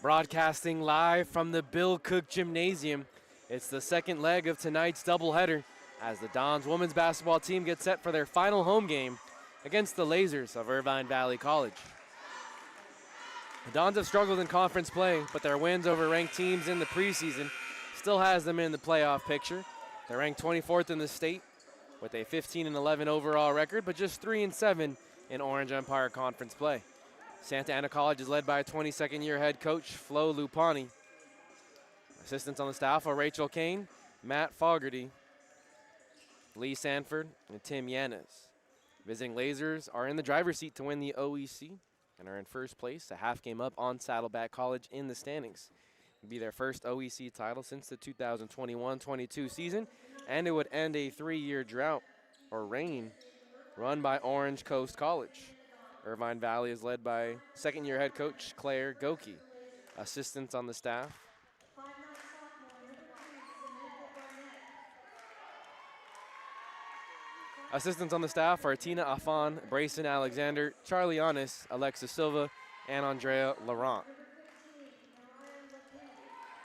Broadcasting live from the Bill Cook Gymnasium, it's the second leg of tonight's doubleheader as the Dons women's basketball team gets set for their final home game against the Lasers of Irvine Valley College. The Dons have struggled in conference play, but their wins over ranked teams in the preseason still has them in the playoff picture. They're ranked 24th in the state with a 15-11 overall record, but just 3-7 in Orange Empire Conference play. Santa Ana College is led by 22nd-year head coach Flo Lupani. Assistants on the staff are Rachel Kane, Matt Fogarty, Lee Sanford, and Tim Yanes. Visiting Lasers are in the driver's seat to win the OEC and are in first place, a half game up on Saddleback College in the standings. It would be their first OEC title since the 2021-22 season, and it would end a 3-year drought or reign run by Orange Coast College. Irvine Valley is led by second-year head coach Claire Goki. Assistants on the staff are Tina Afan, Brayson Alexander, Charlie Onis, Alexa Silva, and Andrea Laurent.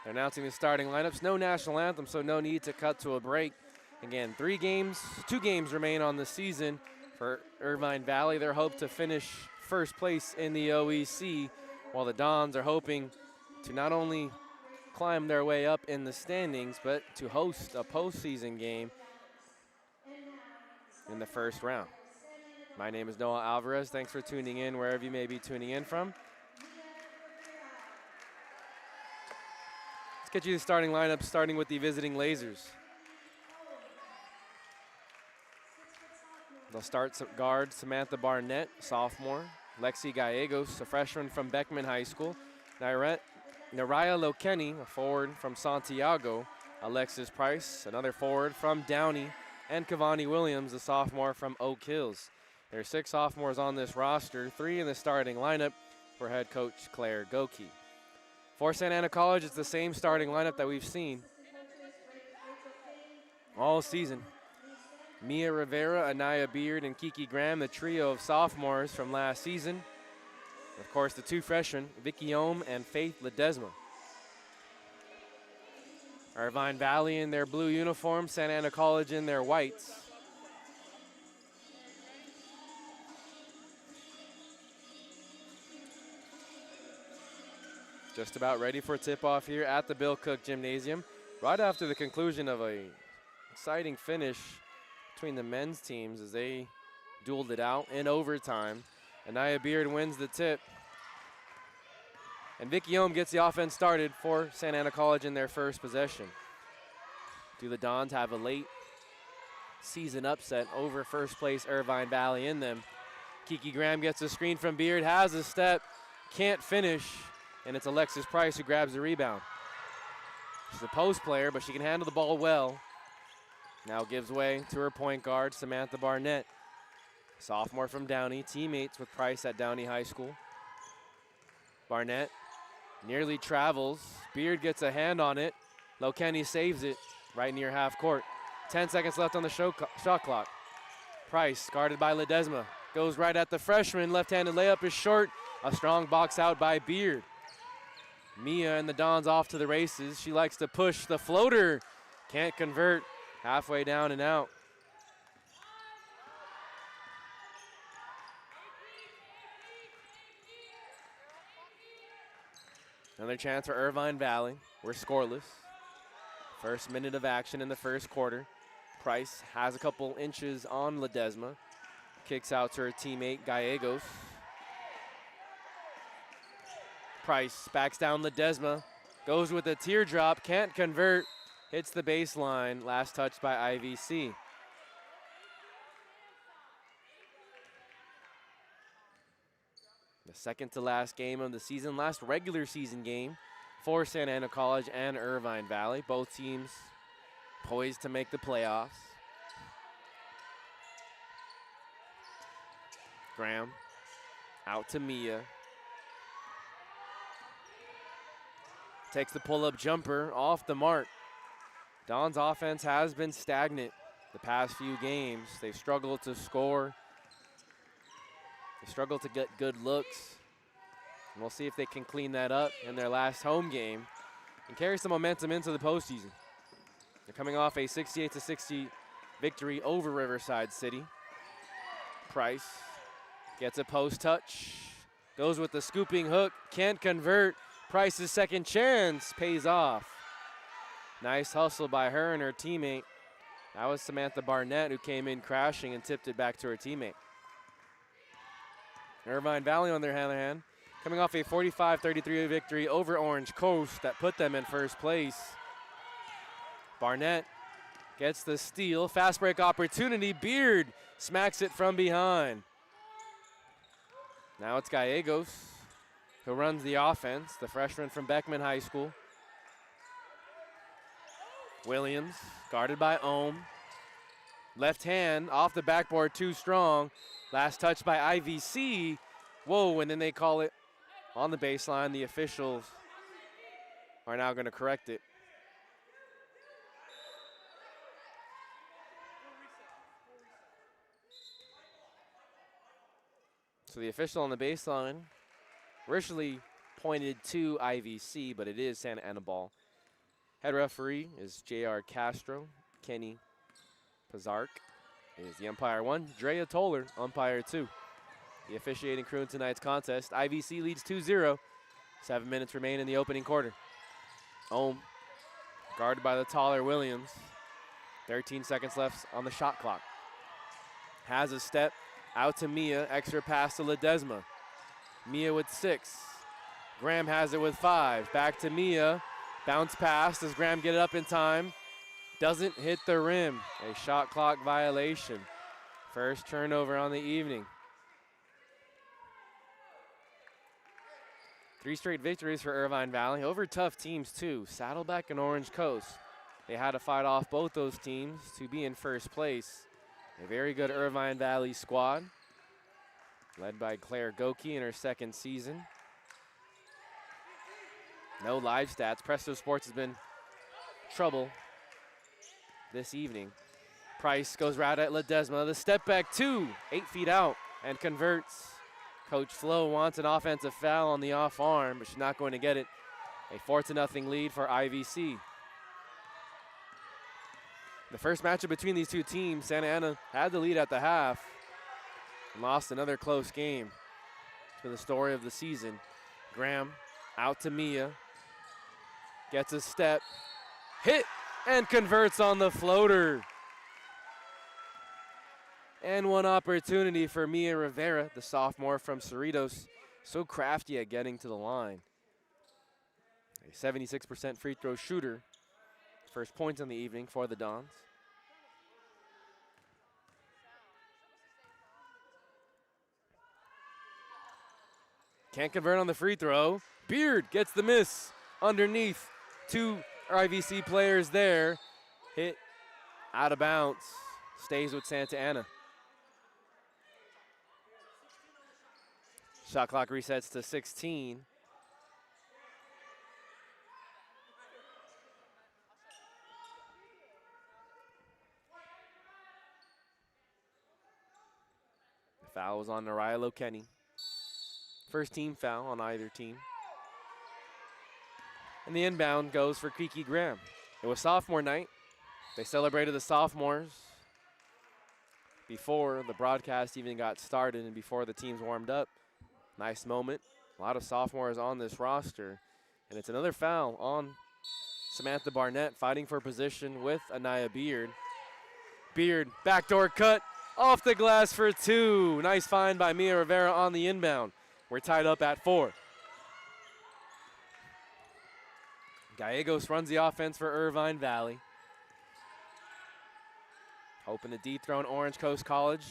They're announcing the starting lineups. No national anthem, so no need to cut to a break. Again, 2 games remain on the season for Irvine Valley. They're hoped to finish first place in the OEC, while the Dons are hoping to not only climb their way up in the standings, but to host a postseason game in the first round. My name is Noah Alvarez. Thanks for tuning in wherever you may be tuning in from. Let's get you the starting lineup, starting with the visiting Lasers. They'll start guard Samantha Barnett, sophomore. Lexi Gallegos, a freshman from Beckman High School. Naraya Lokeni, a forward from Santiago. Alexis Price, another forward from Downey. And Kavani Williams, a sophomore from Oak Hills. There are 6 sophomores on this roster, 3 in the starting lineup for head coach Claire Goki. For Santa Ana College, it's the same starting lineup that we've seen all season. Mia Rivera, Anaya Beard, and Kiki Graham, the trio of sophomores from last season. Of course, the 2 freshmen, Vicky Ohm and Faith Ledesma. Irvine Valley in their blue uniform, Santa Ana College in their whites. Just about ready for tip-off here at the Bill Cook Gymnasium, right after the conclusion of a exciting finish between the men's teams as they dueled it out in overtime. Anaya Beard wins the tip. And Vicky Ohm gets the offense started for Santa Ana College in their first possession. Do the Dons have a late season upset over first place Irvine Valley in them? Kiki Graham gets a screen from Beard, has a step, can't finish, and it's Alexis Price who grabs the rebound. She's a post player, but she can handle the ball well. Now gives way to her point guard, Samantha Barnett. Sophomore from Downey, teammates with Price at Downey High School. Barnett nearly travels. Beard gets a hand on it. Lokeni saves it right near half court. 10 seconds left on the shot clock. Price, guarded by Ledesma, goes right at the freshman. Left-handed layup is short. A strong box out by Beard. Mia and the Dons off to the races. She likes to push the floater. Can't convert. Halfway down and out. Another chance for Irvine Valley. We're scoreless. First minute of action in the first quarter. Price has a couple inches on Ledesma. Kicks out to her teammate Gallegos. Price backs down Ledesma. Goes with a teardrop. Can't convert. Hits the baseline. Last touch by IVC. The second to last game of the season, last regular season game for Santa Ana College and Irvine Valley. Both teams poised to make the playoffs. Graham out to Mia. Takes the pull-up jumper off the mark. Don's offense has been stagnant the past few games. They've struggled to score. They struggled to get good looks. And we'll see if they can clean that up in their last home game and carry some momentum into the postseason. They're coming off a 68-60 victory over Riverside City. Price gets a post touch, goes with the scooping hook, can't convert. Price's second chance pays off. Nice hustle by her and her teammate. That was Samantha Barnett, who came in crashing and tipped it back to her teammate. Irvine Valley, on their other hand, coming off a 45-33 victory over Orange Coast that put them in first place. Barnett gets the steal, fast break opportunity. Beard smacks it from behind. Now it's Gallegos who runs the offense, the freshman from Beckman High School. Williams, guarded by Ohm. Left hand off the backboard, too strong. Last touch by IVC. Whoa, and then they call it on the baseline. The officials are now going to correct it. So the official on the baseline originally pointed to IVC, but it is Santa Ana ball. Head referee is J.R. Castro. Kenny Pazark is the umpire one. Drea Toller, umpire two. The officiating crew in tonight's contest. IVC leads 2-0. 7 minutes remain in the opening quarter. Ohm, guarded by the taller Williams. 13 seconds left on the shot clock. Has a step out to Mia. Extra pass to Ledesma. Mia with 6. Graham has it with 5. Back to Mia. Bounce pass. Does Graham get it up in time? Doesn't hit the rim. A shot clock violation. First turnover on the evening. 3 straight victories for Irvine Valley over tough teams too. Saddleback and Orange Coast. They had to fight off both those teams to be in first place. A very good Irvine Valley squad, led by Claire Goki in her second season. No live stats. Presto Sports has been trouble this evening. Price goes right at Ledesma. The step back 2, 8 feet out, and converts. Coach Flo wants an offensive foul on the off arm, but she's not going to get it. A 4-0 lead for IVC. The first matchup between these two teams, Santa Ana had the lead at the half and lost another close game. It's been the story of the season. Graham out to Mia. Gets a step, hit, and converts on the floater. And one opportunity for Mia Rivera, the sophomore from Cerritos. So crafty at getting to the line. A 76% free throw shooter. First points on the evening for the Dons. Can't convert on the free throw. Beard gets the miss underneath. 2 IVC players there. Hit out of bounds. Stays with Santa Ana. Shot clock resets to 16. The foul was on Narilo Kenny. First team foul on either team. And the inbound goes for Kiki Graham. It was sophomore night. They celebrated the sophomores before the broadcast even got started and before the teams warmed up. Nice moment. A lot of sophomores on this roster. And it's another foul on Samantha Barnett, fighting for position with Anaya Beard. Beard, backdoor cut, off the glass for 2. Nice find by Mia Rivera on the inbound. We're tied up at 4. Gallegos runs the offense for Irvine Valley. Hoping to dethrone Orange Coast College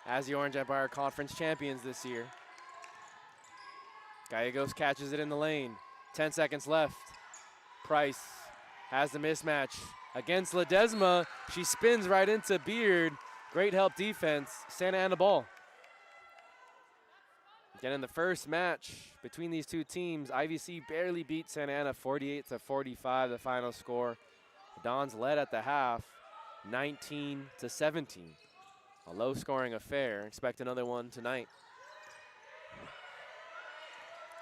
as the Orange Empire Conference champions this year. Gallegos catches it in the lane. 10 seconds left. Price has the mismatch against Ledesma. She spins right into Beard. Great help defense. Santa Ana ball. Again, in the first match between these two teams, IVC barely beat Santa Ana 48-45, the final score. The Dons led at the half, 19-17. A low-scoring affair. Expect another one tonight.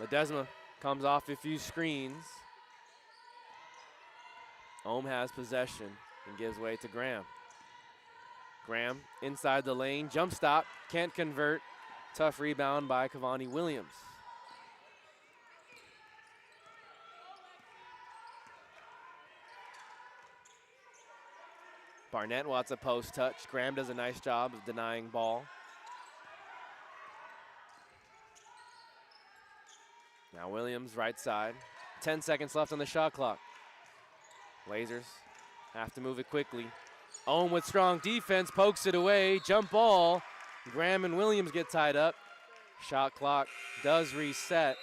Ledesma comes off a few screens. Ohm has possession and gives way to Graham. Graham inside the lane, jump stop, can't convert. Tough rebound by Cavani Williams. Barnett wants a post touch. Graham does a nice job of denying ball. Now Williams right side. 10 seconds left on the shot clock. Blazers have to move it quickly. Ohm with strong defense, pokes it away, jump ball. Graham and Williams get tied up. Shot clock does reset.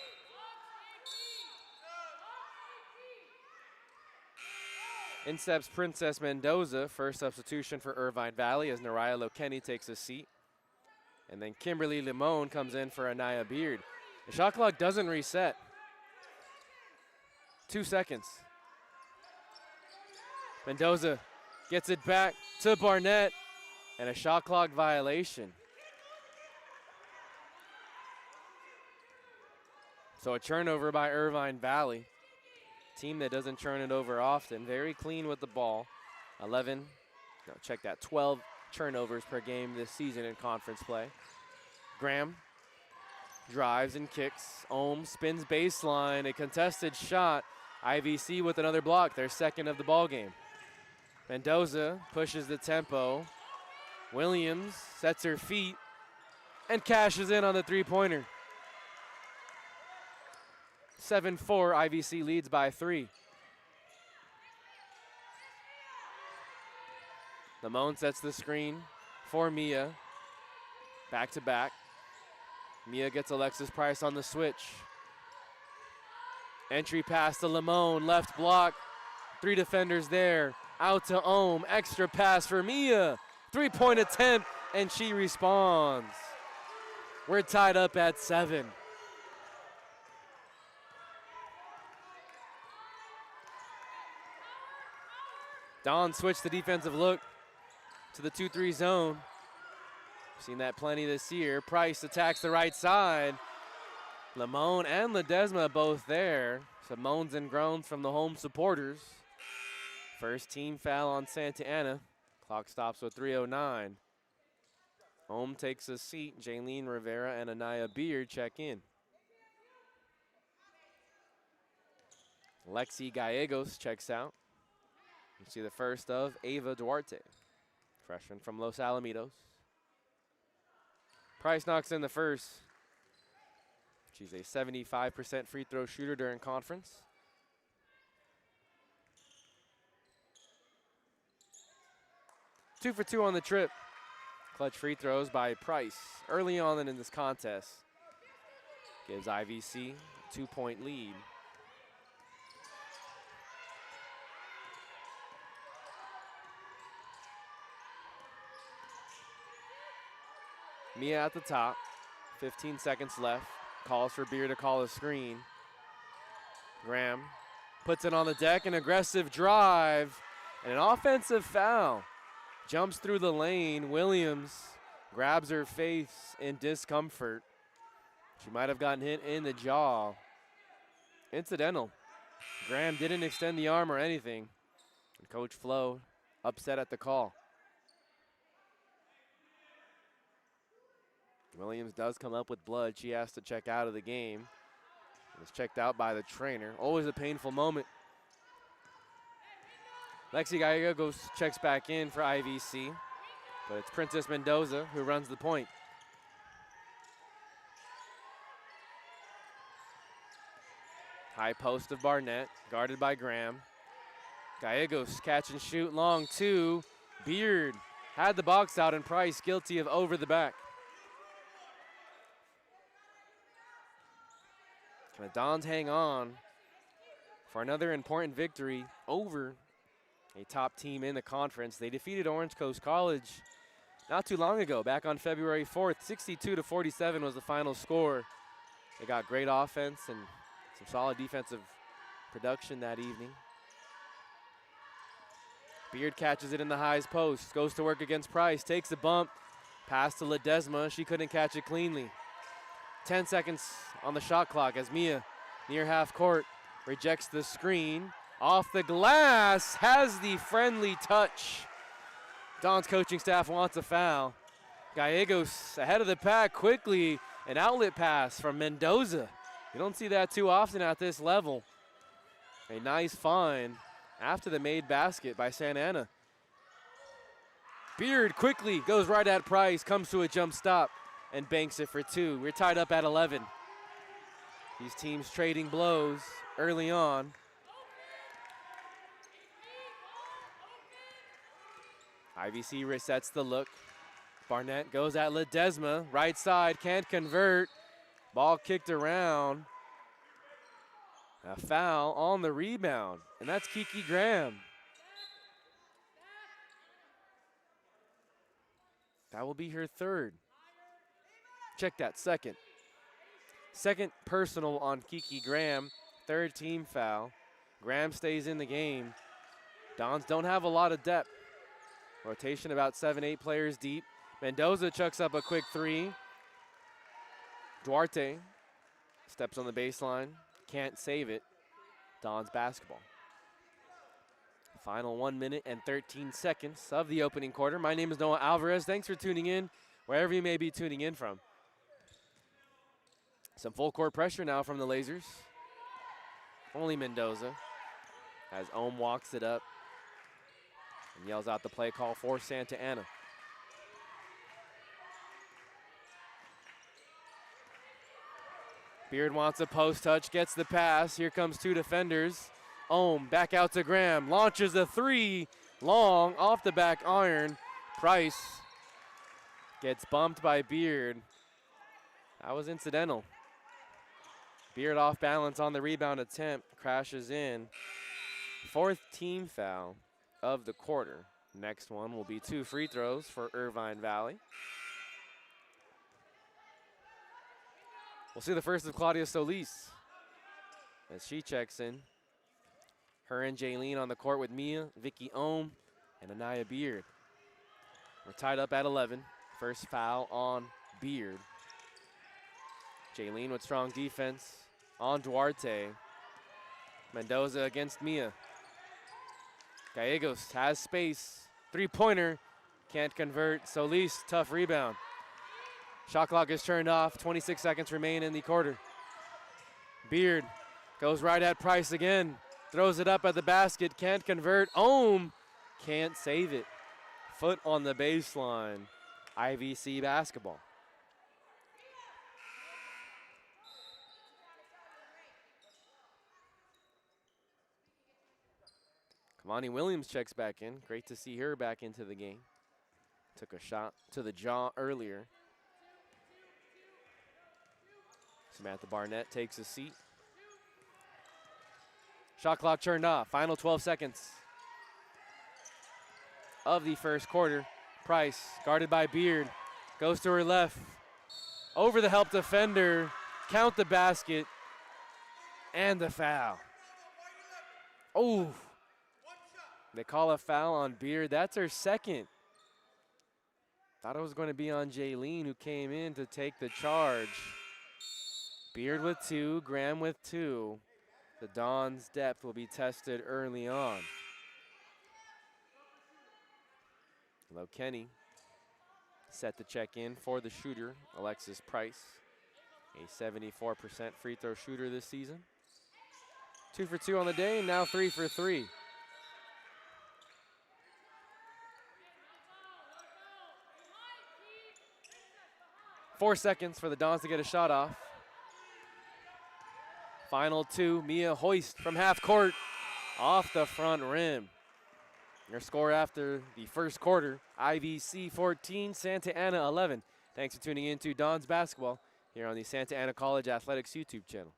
In steps Princess Mendoza, first substitution for Irvine Valley as Nariah Lokeni takes a seat. And then Kimberly Limon comes in for Anaya Beard. The shot clock doesn't reset. 2 seconds. Mendoza gets it back to Barnett, and a shot clock violation. So a turnover by Irvine Valley. Team that doesn't turn it over often. Very clean with the ball. 12 turnovers per game this season in conference play. Graham drives and kicks. Ohm spins baseline, a contested shot. IVC with another block, their second of the ball game. Mendoza pushes the tempo. Williams sets her feet and cashes in on the three-pointer. 7-4, IVC leads by 3. Limon sets the screen for Mia. Back to back. Mia gets Alexis Price on the switch. Entry pass to Limon, left block. 3 defenders there. Out to Ohm, extra pass for Mia. 3-point attempt, and she responds. We're tied up at 7. Don switched the defensive look to the 2-3 zone. Seen that plenty this year. Price attacks the right side. Limon and Ledesma both there. Some moans and groans from the home supporters. First team foul on Santa Ana. Clock stops with 3:09. Ohm takes a seat. Jaylene Rivera and Anaya Beard check in. Lexi Gallegos checks out. You see the first of Ava Duarte, freshman from Los Alamitos. Price knocks in the first. She's a 75% free throw shooter during conference. Two for 2 on the trip. Clutch free throws by Price early on in this contest. Gives IVC a 2-point lead. Mia at the top, 15 seconds left. Calls for Beer to call a screen. Graham puts it on the deck, an aggressive drive, and an offensive foul. Jumps through the lane. Williams grabs her face in discomfort. She might have gotten hit in the jaw. Incidental. Graham didn't extend the arm or anything. And Coach Flo upset at the call. Williams does come up with blood. She has to check out of the game. Was checked out by the trainer. Always a painful moment. Lexi Gallegos checks back in for IVC, but it's Princess Mendoza who runs the point. High post of Barnett, guarded by Graham. Gallegos catch and shoot, long 2. Beard had the box out, and Price guilty of over the back. Can the Dons hang on for another important victory over a top team in the conference? They defeated Orange Coast College not too long ago, back on February 4th. 62-47 was the final score. They got great offense and some solid defensive production that evening. Beard catches it in the highs post, goes to work against Price, takes a bump, pass to Ledesma. She couldn't catch it cleanly. 10 seconds on the shot clock as Mia, near half court, rejects the screen. Off the glass, has the friendly touch. Don's coaching staff wants a foul. Gallegos ahead of the pack quickly. An outlet pass from Mendoza. You don't see that too often at this level. A nice find after the made basket by Santa Ana. Beard quickly goes right at Price, comes to a jump stop, and banks it for two. We're tied up at 11. These teams trading blows early on. IVC resets the look. Barnett goes at Ledesma, right side, can't convert. Ball kicked around. A foul on the rebound, and that's Kiki Graham. That will be her third. Check that, second. Second personal on Kiki Graham, third team foul. Graham stays in the game. Dons don't have a lot of depth. Rotation about 7-8 players deep. Mendoza chucks up a quick three. Duarte steps on the baseline, can't save it. Dons basketball. Final 1 minute and 13 seconds of the opening quarter. My name is Noah Alvarez. Thanks for tuning in, wherever you may be tuning in from. Some full court pressure now from the Lasers. Only Mendoza as Ohm walks it up and yells out the play call for Santa Ana. Beard wants a post touch, gets the pass. Here comes two defenders. Ohm back out to Graham, launches a three, long off the back iron. Price gets bumped by Beard. That was incidental. Beard off balance on the rebound attempt, crashes in. Fourth team foul of the quarter. Next one will be 2 free throws for Irvine Valley. We'll see the first of Claudia Solis as she checks in. Her and Jaylene on the court with Mia, Vicky Ohm, and Anaya Beard. We're tied up at 11. First foul on Beard. Jaylene with strong defense on Duarte. Mendoza against Mia. Gallegos has space. Three-pointer, can't convert. Solis, tough rebound. Shot clock is turned off. 26 seconds remain in the quarter. Beard goes right at Price again. Throws it up at the basket, can't convert. Ohm can't save it. Foot on the baseline. IVC basketball. Kamani Williams checks back in. Great to see her back into the game. Took a shot to the jaw earlier. Samantha Barnett takes a seat. Shot clock turned off. Final 12 seconds of the first quarter. Price, guarded by Beard, goes to her left. Over the help defender. Count the basket. And the foul. Oh. They call a foul on Beard. That's her second. Thought it was going to be on Jaylene, who came in to take the charge. Beard with 2, Graham with 2. The Dons' depth will be tested early on. Low Kenny set the check in for the shooter, Alexis Price, a 74% free throw shooter this season. 2 for 2 on the day, and now 3 for 3. Four seconds for the Dons to get a shot off. Final 2, Mia Hoist from half court, off the front rim. Your score after the first quarter, IVC 14, Santa Ana 11. Thanks for tuning in to Dons Basketball here on the Santa Ana College Athletics YouTube channel.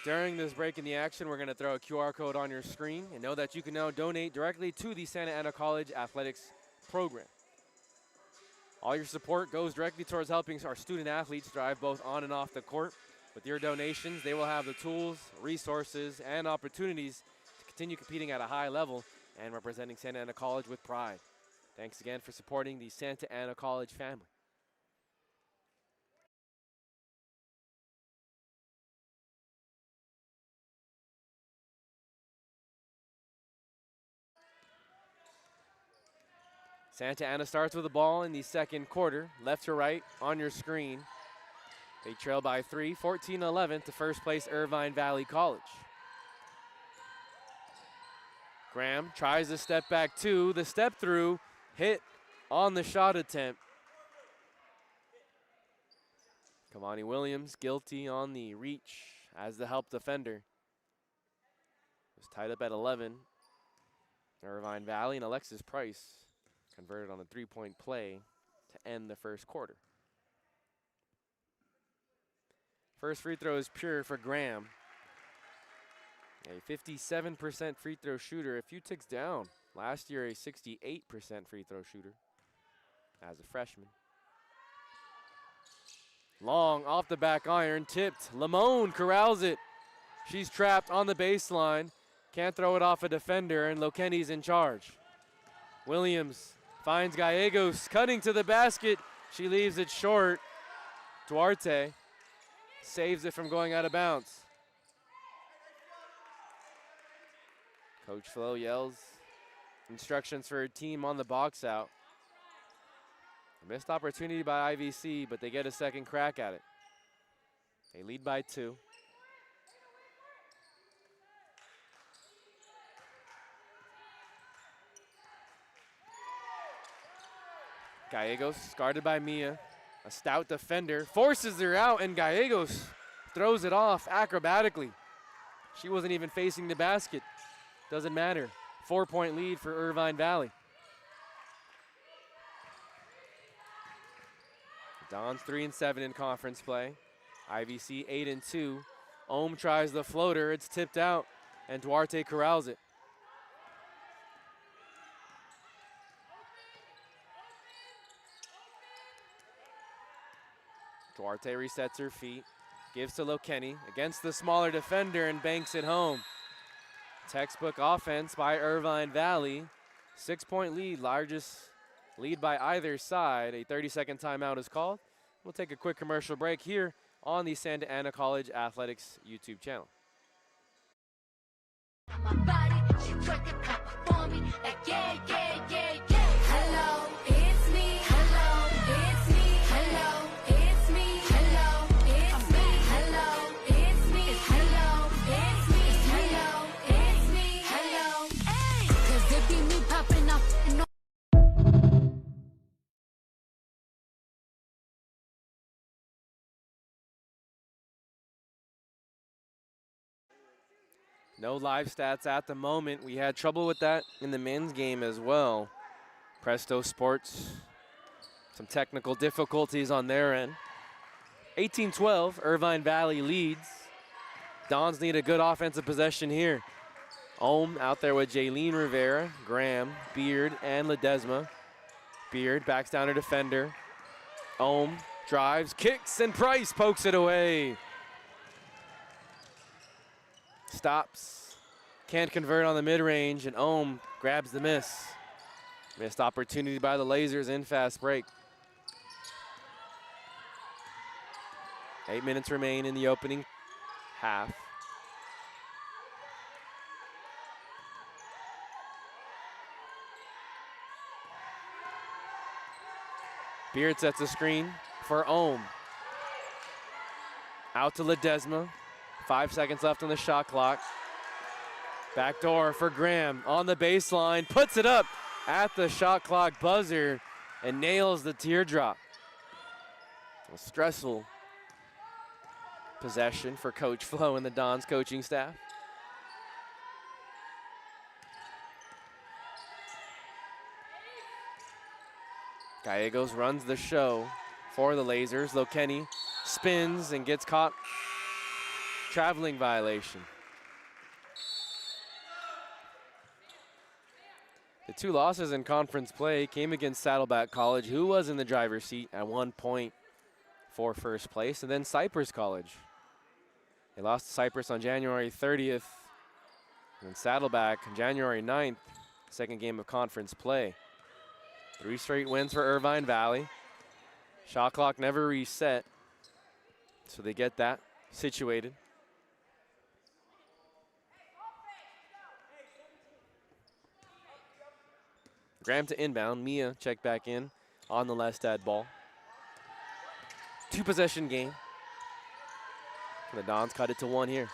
During this break in the action, we're going to throw a QR code on your screen and know that you can now donate directly to the Santa Ana College Athletics program. All your support goes directly towards helping our student athletes thrive both on and off the court. With your donations, they will have the tools, resources, and opportunities to continue competing at a high level and representing Santa Ana College with pride. Thanks again for supporting the Santa Ana College family. Santa Ana starts with the ball in the second quarter, left to right on your screen. They trail by 3, 14-11 to first place Irvine Valley College. Graham tries to step back 2, the step through, hit on the shot attempt. Kamani Williams guilty on the reach as the help defender. It was tied up at 11. Irvine Valley and Alexis Price converted on a three-point play to end the first quarter. First free throw is pure for Graham. A 57% free throw shooter, a few ticks down. Last year, a 68% free throw shooter as a freshman. Long off the back iron, tipped. Lamone corrals it. She's trapped on the baseline. Can't throw it off a defender, and Lokeni's in charge. Williams finds Gallegos cutting to the basket. She leaves it short. Duarte saves it from going out of bounds. Coach Flo yells instructions for her team on the box out. A missed opportunity by IVC, but they get a second crack at it. They lead by 2. Gallegos guarded by Mia. A stout defender forces her out, and Gallegos throws it off acrobatically. She wasn't even facing the basket. Doesn't matter. 4-point lead for Irvine Valley. Dons 3-7 in conference play. IVC 8-2. Ohm tries the floater. It's tipped out, and Duarte corrals it. Duarte resets her feet, gives to Lokeni against the smaller defender and banks it home. Textbook offense by Irvine Valley. 6-point lead, largest lead by either side. A 30-second timeout is called. We'll take a quick commercial break here on the Santa Ana College Athletics YouTube channel. My body, she twerk it, pop for me, like yeah, yeah, yeah, yeah. Hello, it's me. Hello, it's me. Hello, it's me. Hello, it's me. Hello, it's me. Hello, it's me. Hello, it's me. Hello, hey. 'Cause it be me popping off and no live stats at the moment. We had trouble with that in the men's game as well. Presto Sports, some technical difficulties on their end. 18-12, Irvine Valley leads. Dons need a good offensive possession here. Ohm out there with Jaylene Rivera, Graham, Beard, and Ledesma. Beard backs down her defender. Ohm drives, kicks, and Price pokes it away. Stops, can't convert on the mid-range, and Ohm grabs the miss. Missed opportunity by the Lasers in fast break. 8 minutes remain in the opening half. Beard sets a screen for Ohm. Out to Ledesma. 5 seconds left on the shot clock. Back door for Graham on the baseline. Puts it up at the shot clock buzzer and nails the teardrop. A stressful possession for Coach Flo and the Dons coaching staff. Gallegos runs the show for the Lasers. Lokeni spins and gets caught. Traveling violation. The two losses in conference play came against Saddleback College, who was in the driver's seat at one point for first place, and then Cypress College. They lost to Cypress on January 30th, and Saddleback on January 9th, second game of conference play. 3 straight wins for Irvine Valley. Shot clock never reset, so they get that situated. Graham to inbound. Mia check back in on the Lestad ball. 2-possession game. And the Dons cut it to 1 here.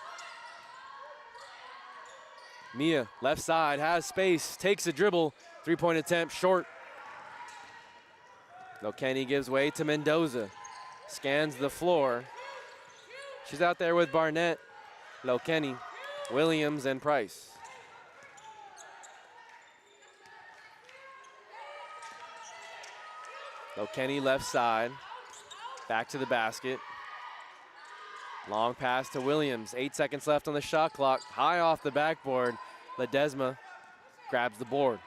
Mia, left side, has space, takes a dribble. 3-point attempt, short. Lokeni gives way to Mendoza. Scans the floor. She's out there with Barnett, Lokeni, Williams, and Price. Lokeni left side, back to the basket. Long pass to Williams, 8 seconds left on the shot clock. High off the backboard, Ledesma grabs the board.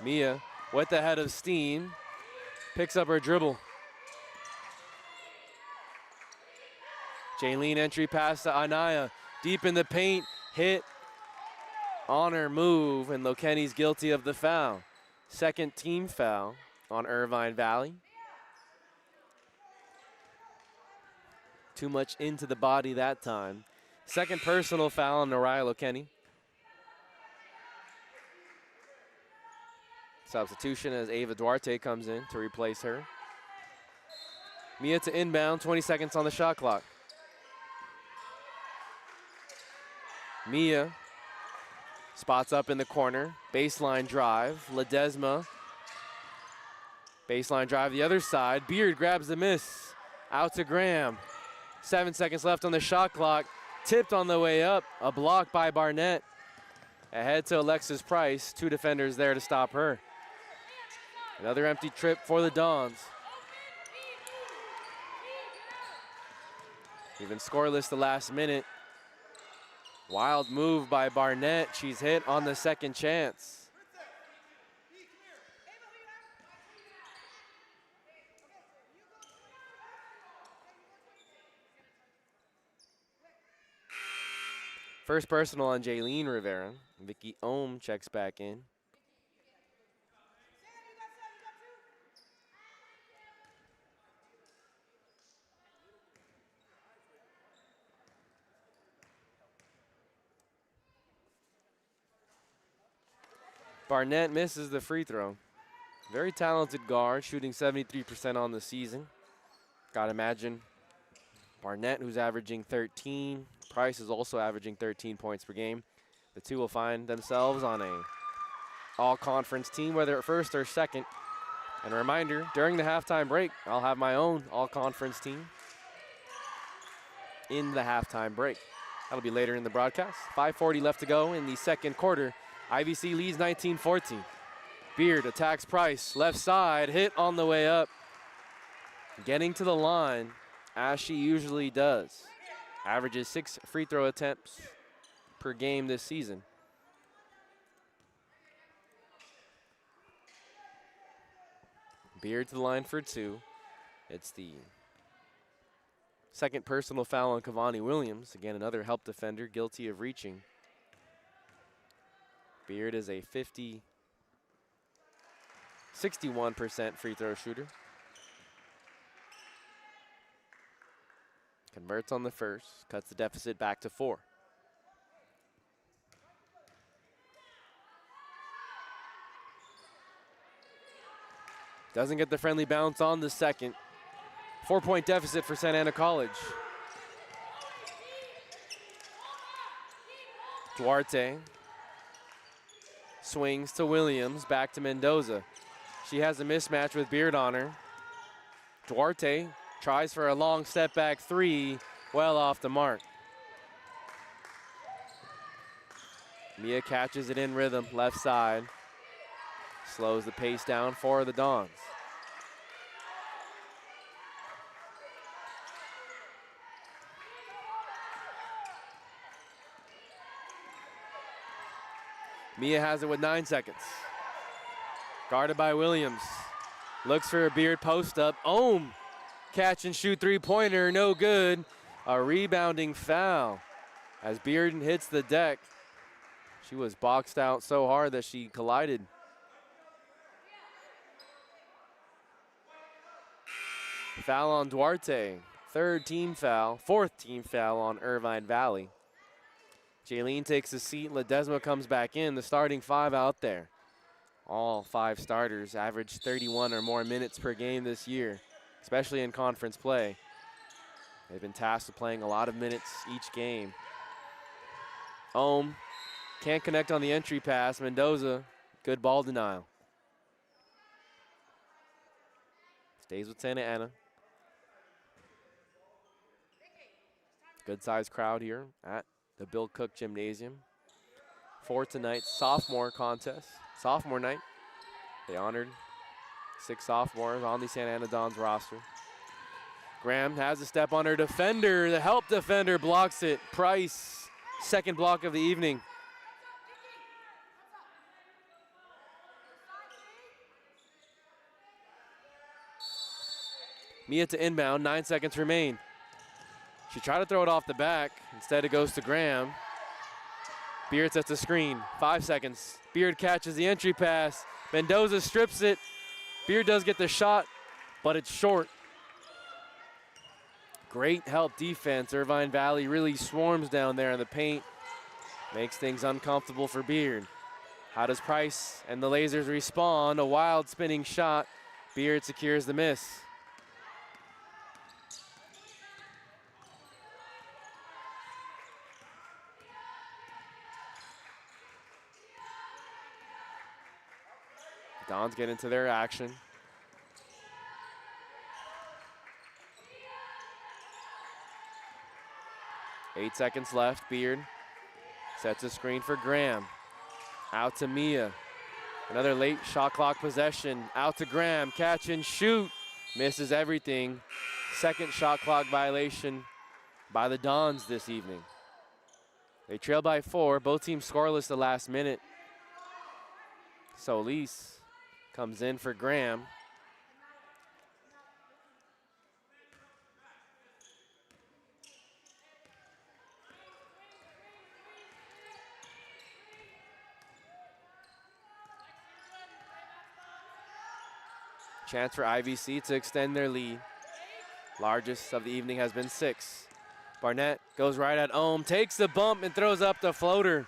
Mia with the head of steam, picks up her dribble. Jaylene entry pass to Anaya, deep in the paint, hit on her move, and Lokeni's guilty of the foul. Second team foul on Irvine Valley. Too much into the body that time. Second personal foul on Nariah Lokeni. Substitution as Ava Duarte comes in to replace her. Mia to inbound, 20 seconds on the shot clock. Mia spots up in the corner, baseline drive, Ledesma. Baseline drive the other side, Beard grabs the miss, out to Graham. 7 seconds left on the shot clock, tipped on the way up, a block by Barnett. Ahead to Alexis Price, 2 defenders there to stop her. Another empty trip for the Dons. Even scoreless the last minute. Wild move by Barnett. She's hit on the second chance. First personal on Jaylene Rivera. Vicky Ohm checks back in. Barnett misses the free throw. Very talented guard, shooting 73% on the season. Gotta imagine Barnett, who's averaging 13. Price is also averaging 13 points per game. The two will find themselves on a all-conference team, whether at first or second. And a reminder, during the halftime break, I'll have my own all-conference team in the halftime break. That'll be later in the broadcast. 5:40 left to go in the second quarter. IVC leads 19-14. Beard attacks Price, left side, hit on the way up. Getting to the line, as she usually does. Averages 6 free throw attempts per game this season. Beard to the line for 2. It's the second personal foul on Cavani Williams. Again, another help defender guilty of reaching. Beard is a 61% free throw shooter. Converts on the first, cuts the deficit back to 4. Doesn't get the friendly bounce on the second. 4-point deficit for Santa Ana College. Duarte swings to Williams, back to Mendoza. She has a mismatch with Beard on her. Duarte tries for a long step back 3, well off the mark. Mia catches it in rhythm, left side. Slows the pace down for the Dons. Mia has it with 9 seconds. Guarded by Williams. Looks for a Beard post up. Ohm, catch and shoot three-pointer, no good. A rebounding foul as Beard hits the deck. She was boxed out so hard that she collided. Foul on Duarte. Fourth team foul on Irvine Valley. Jaylene takes a seat. Ledesma comes back in. The starting 5 out there. All 5 starters averaged 31 or more minutes per game this year, especially in conference play. They've been tasked with playing a lot of minutes each game. Ohm can't connect on the entry pass. Mendoza, good ball denial. Stays with Santa Ana. Good sized crowd here at the Bill Cook Gymnasium for tonight's sophomore contest, sophomore night. They honored 6 sophomores on the Santa Ana Dons roster. Graham has a step on her defender. The help defender blocks it. Price, second block of the evening. Mia to inbound, 9 seconds remain. She tried to throw it off the back. Instead it goes to Graham. Beard sets a screen, 5 seconds. Beard catches the entry pass. Mendoza strips it. Beard does get the shot, but it's short. Great help defense. Irvine Valley really swarms down there in the paint. Makes things uncomfortable for Beard. How does Price and the Lasers respond? A wild spinning shot. Beard secures the miss. Dons get into their action. Eight seconds left. Beard sets a screen for Graham. Out to Mia. Another late shot clock possession. Out to Graham. Catch and shoot. Misses everything. Second shot clock violation by the Dons this evening. They trail by 4. Both teams scoreless the last minute. Solis comes in for Graham. Chance for IVC to extend their lead. Largest of the evening has been 6. Barnett goes right at Ohm, takes the bump and throws up the floater.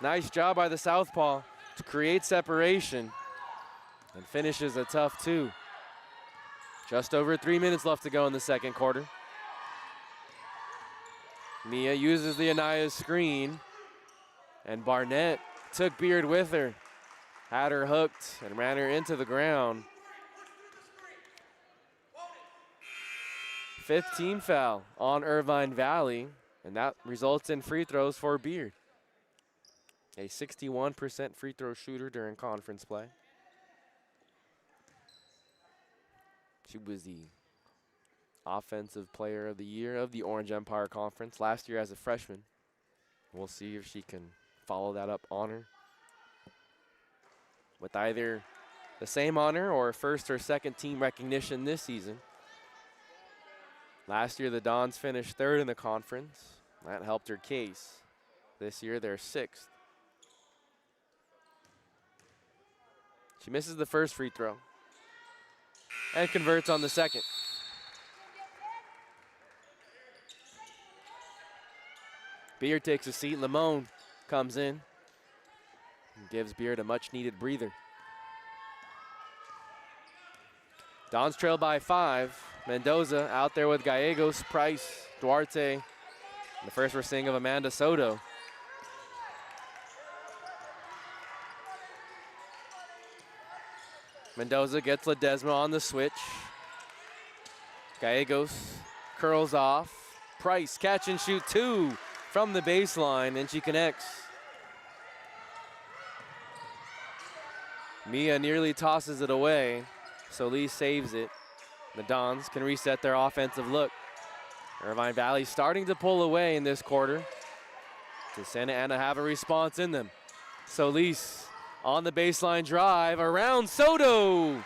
Nice job by the southpaw to create separation and finishes a tough 2. Just over 3 minutes left to go in the second quarter. Mia uses the Anaya screen, and Barnett took Beard with her. Had her hooked and ran her into the ground. 5th team foul on Irvine Valley, and that results in free throws for Beard. A 61% free throw shooter during conference play. She was the offensive player of the year of the Orange Empire Conference last year as a freshman. We'll see if she can follow that up honor with either the same honor or first or second team recognition this season. Last year, the Dons finished 3rd in the conference. That helped her case. This year, they're 6th. She misses the first free throw and converts on the second. Beard takes a seat. Limon comes in and gives Beard a much-needed breather. Dons trail by 5. Mendoza out there with Gallegos, Price, Duarte. And the first we're seeing of Amanda Soto. Mendoza gets Ledesma on the switch. Gallegos curls off. Price, catch and shoot 2 from the baseline, and she connects. Mia nearly tosses it away. Solis saves it. The Dons can reset their offensive look. Irvine Valley starting to pull away in this quarter. Does Santa Ana have a response in them? Solis on the baseline drive around Soto.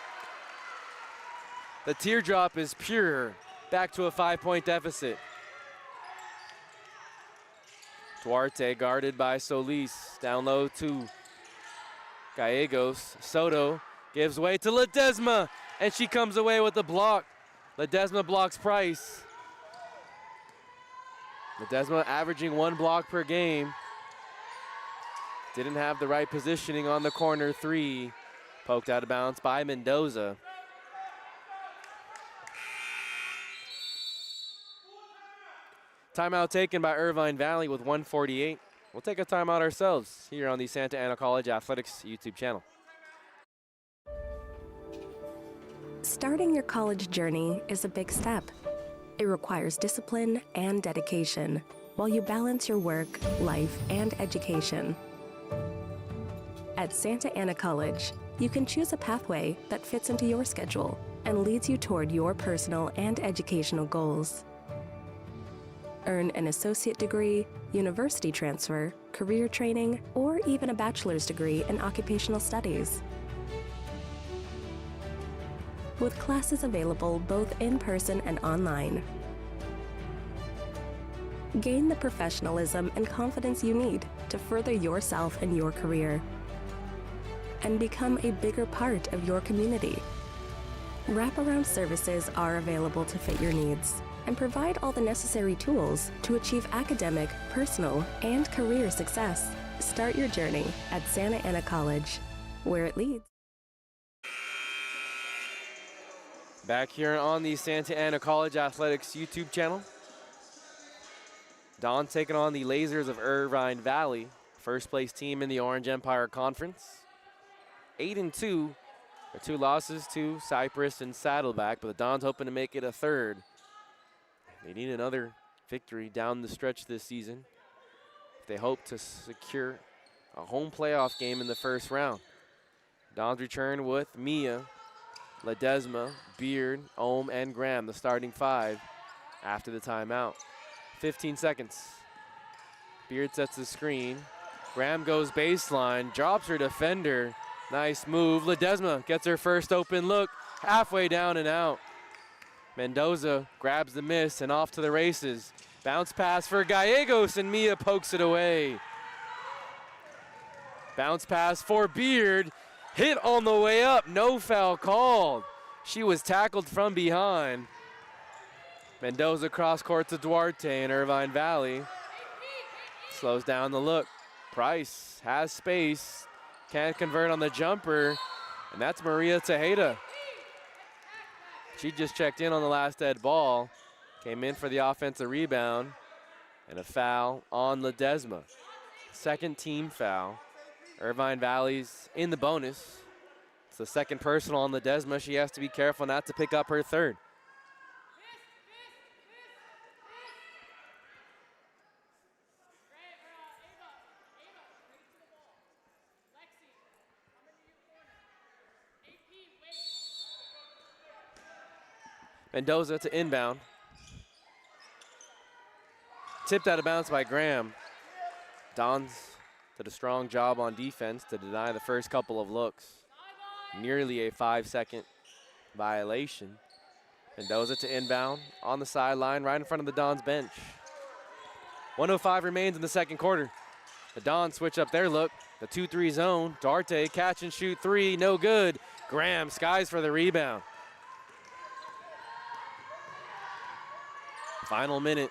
The teardrop is pure. Back to a 5-point deficit. Duarte guarded by Solis. Down low to Gallegos. Soto gives way to Ledesma, and she comes away with the block. Ledesma blocks Price. Ledesma averaging 1 block per game. Didn't have the right positioning on the corner three. Poked out of bounds by Mendoza. Timeout taken by Irvine Valley with 1:48. We'll take a timeout ourselves here on the Santa Ana College Athletics YouTube channel. Starting your college journey is a big step. It requires discipline and dedication while you balance your work, life, and education. At Santa Ana College, you can choose a pathway that fits into your schedule and leads you toward your personal and educational goals. Earn an associate degree, university transfer, career training, or even a bachelor's degree in occupational studies. With classes available both in person and online. Gain the professionalism and confidence you need to further yourself and your career, and become a bigger part of your community. Wraparound services are available to fit your needs and provide all the necessary tools to achieve academic, personal, and career success. Start your journey at Santa Ana College, where it leads. Back here on the Santa Ana College Athletics YouTube channel. Dawn taking on the Lasers of Irvine Valley, first place team in the Orange Empire Conference. 8-2, their 2 losses to Cypress and Saddleback, but the Dons hoping to make it a third. They need another victory down the stretch this season if they hope to secure a home playoff game in the first round. Dons return with Mia, Ledesma, Beard, Ohm, and Graham, the starting 5 after the timeout. 15 seconds. Beard sets the screen. Graham goes baseline, drops her defender. Nice move. Ledesma gets her first open look, halfway down and out. Mendoza grabs the miss and off to the races. Bounce pass for Gallegos, and Mia pokes it away. Bounce pass for Beard. Hit on the way up, no foul called. She was tackled from behind. Mendoza cross court to Duarte in Irvine Valley. Slows down the look. Price has space, can't convert on the jumper, and that's Maria Tejeda. She just checked in on the last dead ball, came in for the offensive rebound, and a foul on Ledesma. Second team foul. Irvine Valley's in the bonus. It's the second personal on Ledesma. She has to be careful not to pick up her third. Mendoza to inbound. Tipped out of bounds by Graham. Dons did a strong job on defense to deny the first couple of looks. Nearly a 5-second violation. Mendoza to inbound on the sideline right in front of the Dons bench. 1:05 remains in the second quarter. The Dons switch up their look. The 2-3 zone. Duarte catch and shoot 3, no good. Graham skies for the rebound. Final minute.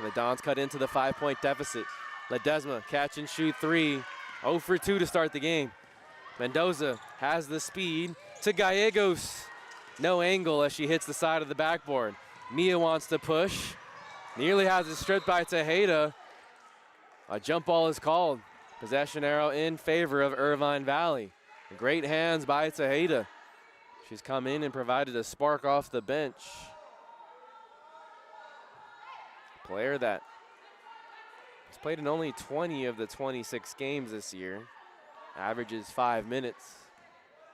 The Dons cut into the 5-point deficit. Ledesma catch and shoot 3. 0 for 2 to start the game. Mendoza has the speed to Gallegos. No angle as she hits the side of the backboard. Mia wants to push. Nearly has it stripped by Tejeda. A jump ball is called. Possession arrow in favor of Irvine Valley. Great hands by Tejeda. She's come in and provided a spark off the bench. Player that has played in only 20 of the 26 games this year. Averages 5 minutes.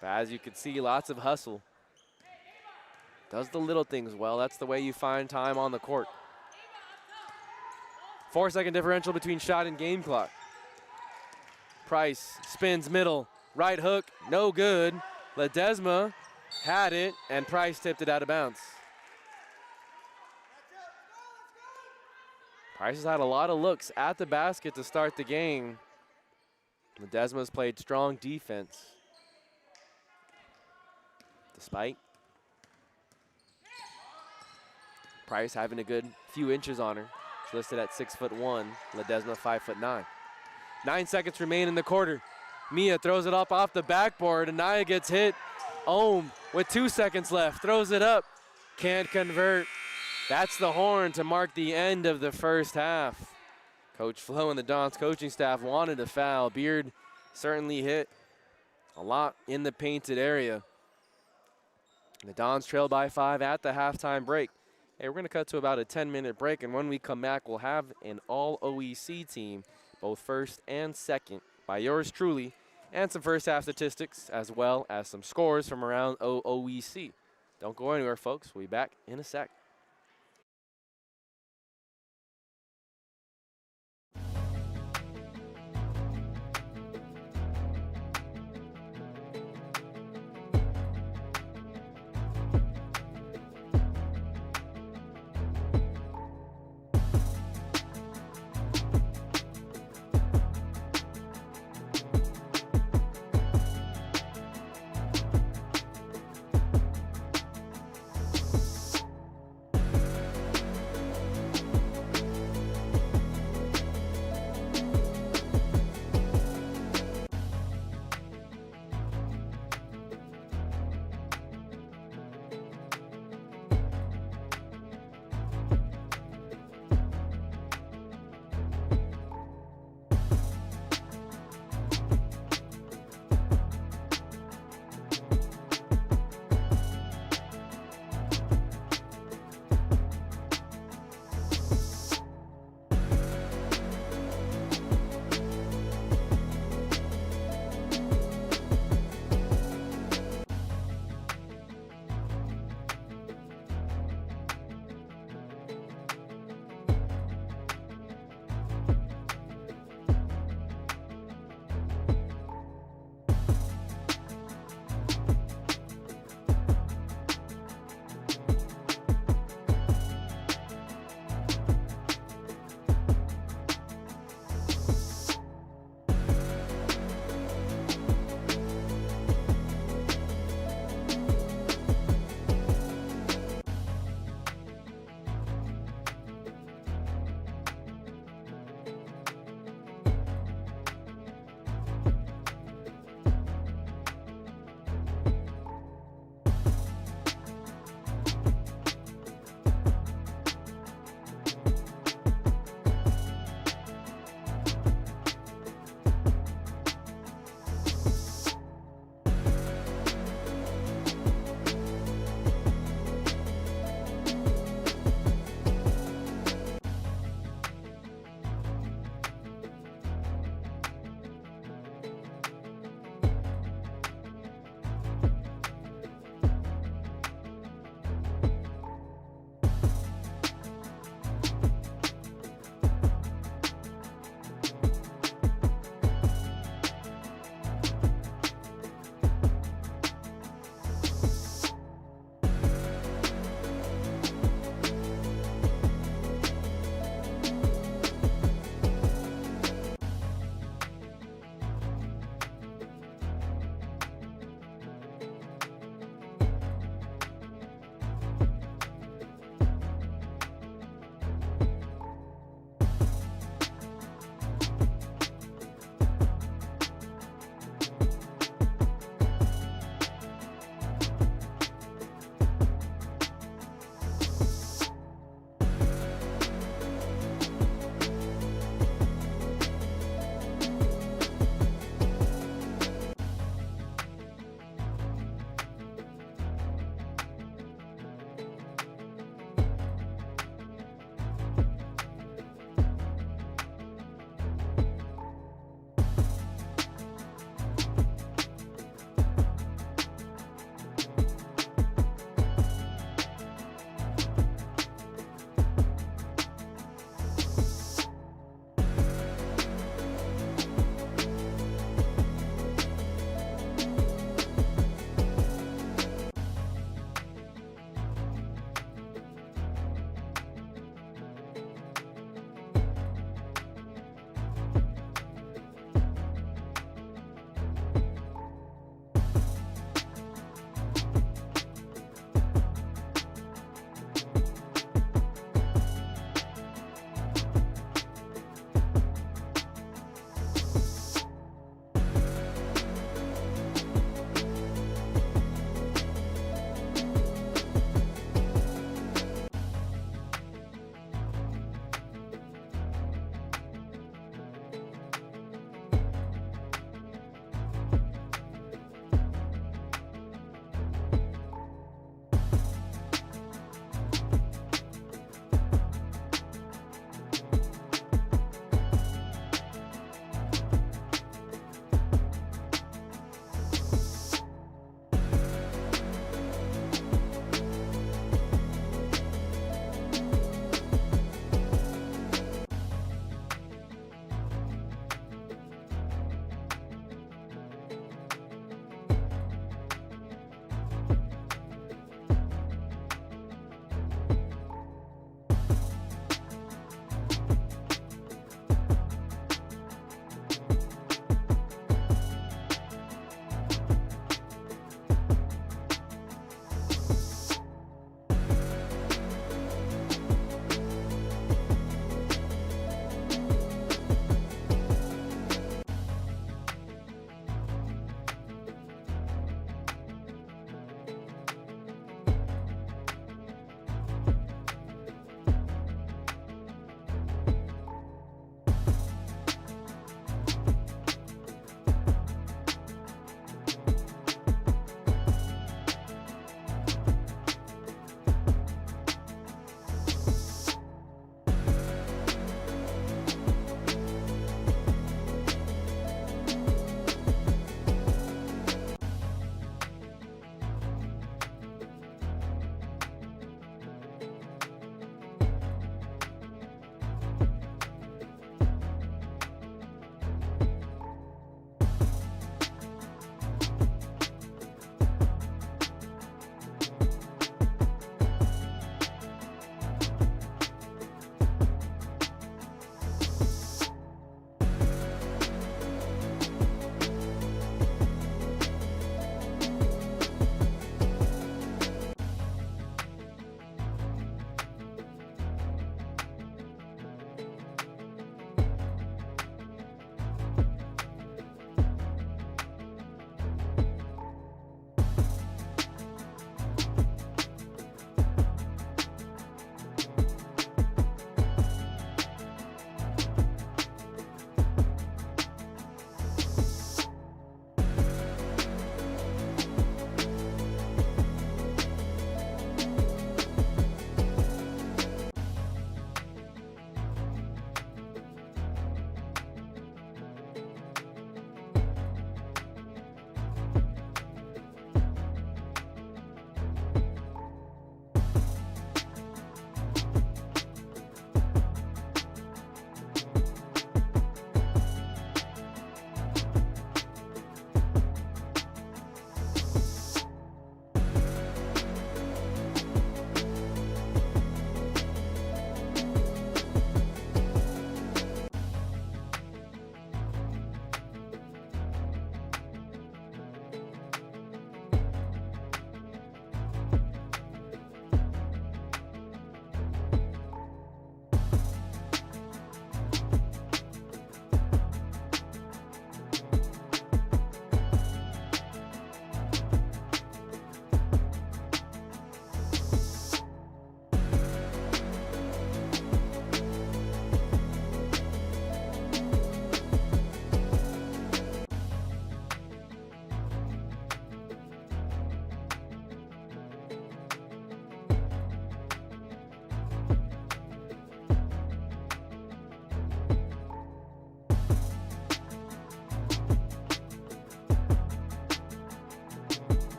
But as you can see, lots of hustle. Does the little things well. That's the way you find time on the court. 4-second differential between shot and game clock. Price spins middle, right hook, no good. Ledesma had it, and Price tipped it out of bounds. Price has had a lot of looks at the basket to start the game. Ledesma's played strong defense. Despite Price having a good few inches on her. She's listed at 6'1", Ledesma 5'9". 9 seconds remain in the quarter. Mia throws it up off the backboard, and Naya gets hit. Ohm with 2 seconds left, throws it up, can't convert. That's the horn to mark the end of the first half. Coach Flo and the Dons coaching staff wanted a foul. Beard certainly hit a lot in the painted area. The Dons trail by 5 at the halftime break. Hey, we're going to cut to about a 10-minute break, and when we come back, we'll have an all-OEC team, both first and second, by yours truly, and some first-half statistics, as well as some scores from around OEC. Don't go anywhere, folks. We'll be back in a sec.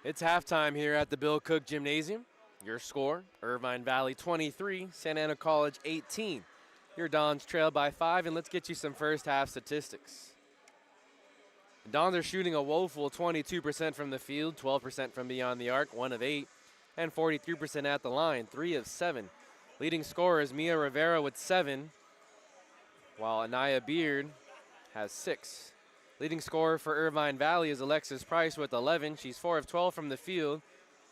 It's halftime here at the Bill Cook Gymnasium. Your score, Irvine Valley 23, Santa Ana College 18. Your Dons trail by 5, and let's get you some first half statistics. The Dons are shooting a woeful 22% from the field, 12% from beyond the arc, 1 of 8, and 43% at the line, 3 of 7. Leading scorer is Mia Rivera with 7, while Anaya Beard has 6. Leading scorer for Irvine Valley is Alexis Price with 11. She's 4 of 12 from the field,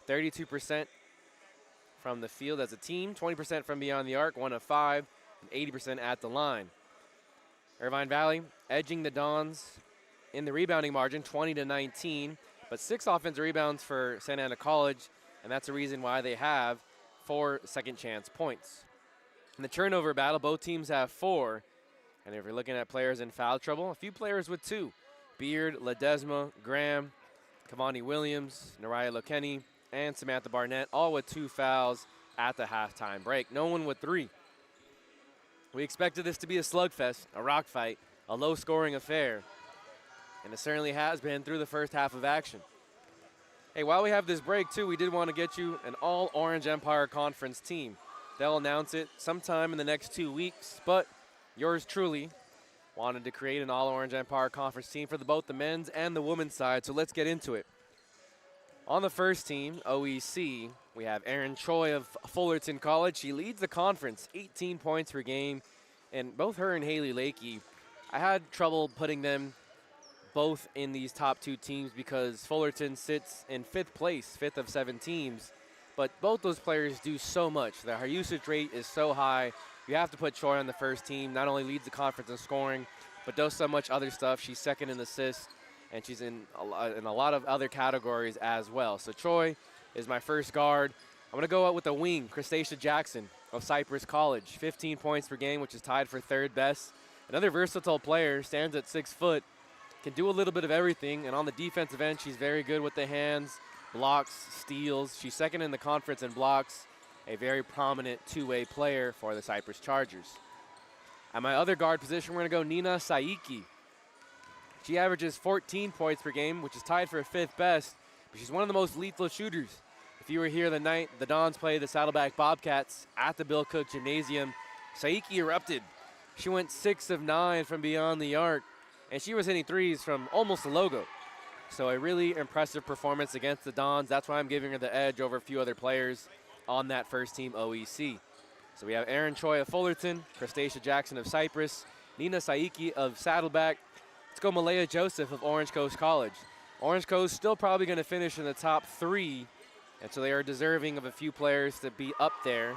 32% from the field as a team, 20% from beyond the arc, 1 of 5, and 80% at the line. Irvine Valley edging the Dons in the rebounding margin, 20-19, but 6 offensive rebounds for Santa Ana College, and that's the reason why they have 4 second chance points. In the turnover battle, both teams have 4. And if you're looking at players in foul trouble, a few players with 2. Beard, Ledesma, Graham, Cavani Williams, Nariah Lokeni, and Samantha Barnett, all with 2 fouls at the halftime break. No one with 3. We expected this to be a slugfest, a rock fight, a low-scoring affair. And it certainly has been through the first half of action. Hey, while we have this break, too, we did want to get you an all-Orange Empire Conference team. They'll announce it sometime in the next 2 weeks, but yours truly wanted to create an all-Orange Empire Conference team for both the men's and the women's side, so let's get into it. On the first team, OEC, we have Erin Choi of Fullerton College. She leads the conference, 18 points per game, and both her and Haley Lakey, I had trouble putting them both in these top 2 teams because Fullerton sits in 5th place, 5th of 7 teams, but both those players do so much. Her usage rate is so high. You have to put Choi on the first team. Not only leads the conference in scoring, but does so much other stuff. She's second in assists, and she's in a lot of other categories as well. So Choi is my first guard. I'm going to go out with a wing, Christacia Jackson of Cypress College. 15 points per game, which is tied for 3rd best. Another versatile player, stands at 6 foot, can do a little bit of everything, and on the defensive end, she's very good with the hands, blocks, steals. She's second in the conference in blocks, a very prominent 2-way player for the Cypress Chargers. At my other guard position, we're going to go Nina Saiki. She averages 14 points per game, which is tied for 5th best, but she's one of the most lethal shooters. If you were here the night the Dons played the Saddleback Bobcats at the Bill Cook Gymnasium, Saiki erupted. She went 6 of 9 from beyond the arc, and she was hitting threes from almost the logo. So a really impressive performance against the Dons. That's why I'm giving her the edge over a few other players on that first team OEC. So we have Erin Choi of Fullerton, Christacia Jackson of Cypress, Nina Saiki of Saddleback. Let's go Malaya Joseph of Orange Coast College. Orange Coast still probably going to finish in the top 3, and so they are deserving of a few players to be up there.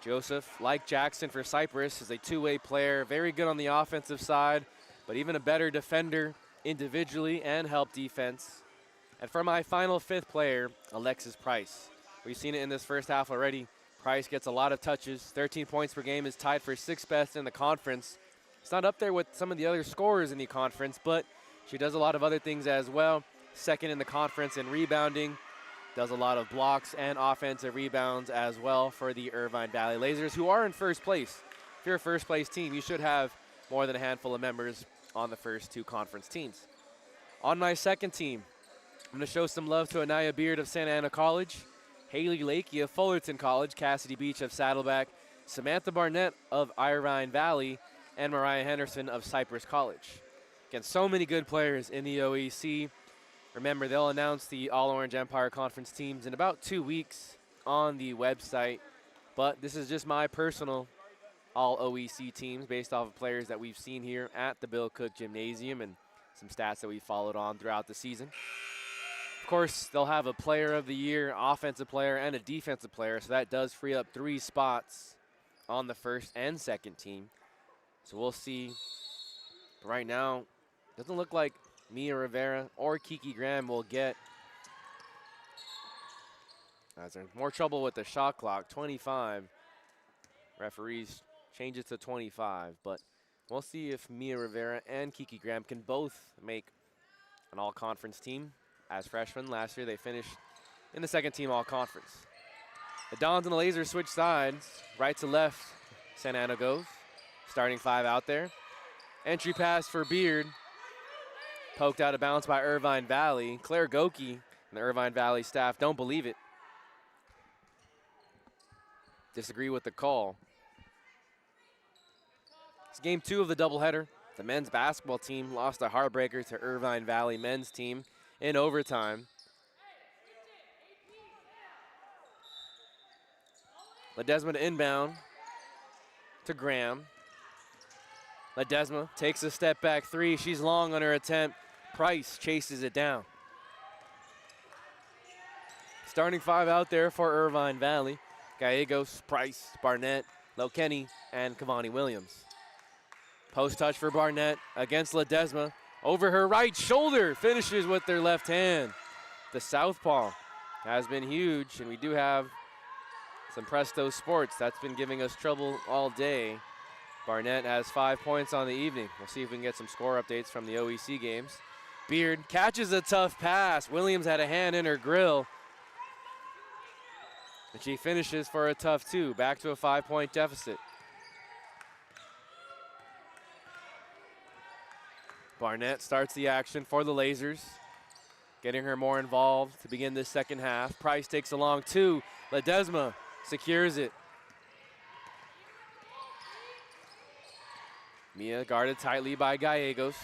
Joseph, like Jackson for Cypress, is a 2-way player, very good on the offensive side, but even a better defender individually and help defense. And for my final 5th player, Alexis Price. We've seen it in this first half already. Price gets a lot of touches. 13 points per game is tied for 6th best in the conference. It's not up there with some of the other scorers in the conference, but she does a lot of other things as well. 2nd in the conference in rebounding. Does a lot of blocks and offensive rebounds as well for the Irvine Valley Lasers, who are in 1st place. If you're a 1st place team, you should have more than a handful of members on the first 2 conference teams. On my 2nd team, I'm going to show some love to Anaya Beard of Santa Ana College, Haley Lakey of Fullerton College, Cassidy Beach of Saddleback, Samantha Barnett of Irvine Valley, and Mariah Henderson of Cypress College. Again, so many good players in the OEC. Remember, they'll announce the All-Orange Empire Conference teams in about 2 weeks on the website, but this is just my personal All-OEC teams based off of players that we've seen here at the Bill Cook Gymnasium and some stats that we followed on throughout the season. Of course, they'll have a player of the year, offensive player, and a defensive player, so that does free up 3 spots on the 1st and 2nd team. So we'll see. But right now, doesn't look like Mia Rivera or Kiki Graham will get. As there's more trouble with the shot clock, 25. Referees change it to 25, but we'll see if Mia Rivera and Kiki Graham can both make an all-conference team. As freshmen, last year they finished in the 2nd team all-conference. The Dons and the Lasers switch sides, right to left. Santa Ana goes, starting 5 out there. Entry pass for Beard, poked out of bounds by Irvine Valley. Claire Goki And the Irvine Valley staff don't believe it. Disagree with the call. It's game 2 of the doubleheader. The men's basketball team lost a heartbreaker to Irvine Valley men's team in overtime. Ledesma to inbound to Graham. Ledesma takes a step back 3. She's long on her attempt. Price chases it down. Starting 5 out there for Irvine Valley. Gallegos, Price, Barnett, Lokenny, and Cavani Williams. Post touch for Barnett against Ledesma. Over her right shoulder, finishes with their left hand. The southpaw has been huge, and we do have some Presto Sports. That's been giving us trouble all day. Barnett has 5 points on the evening. We'll see if we can get some score updates from the OEC games. Beard catches a tough pass. Williams had a hand in her grill. And she finishes for a tough 2. Back to a 5-point deficit. Barnett starts the action for the Lasers, getting her more involved to begin this second half. Price takes a long 2. Ledesma secures it. Mia guarded tightly by Gallegos.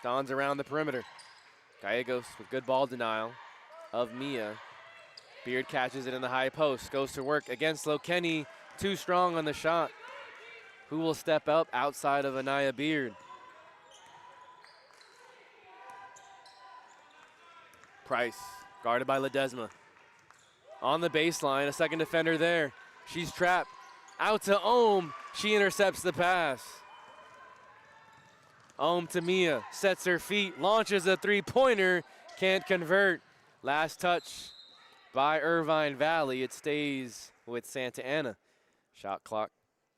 Dons around the perimeter. Gallegos with good ball denial of Mia. Beard catches it in the high post. Goes to work against Lokenny. Too strong on the shot. Who will step up outside of Anaya Beard? Price, guarded by Ledesma. On the baseline, a second defender there. She's trapped. Out to Ohm. She intercepts the pass. Ohm to Mia, sets her feet, launches a 3-pointer, can't convert. Last touch by Irvine Valley. It stays with Santa Ana. Shot clock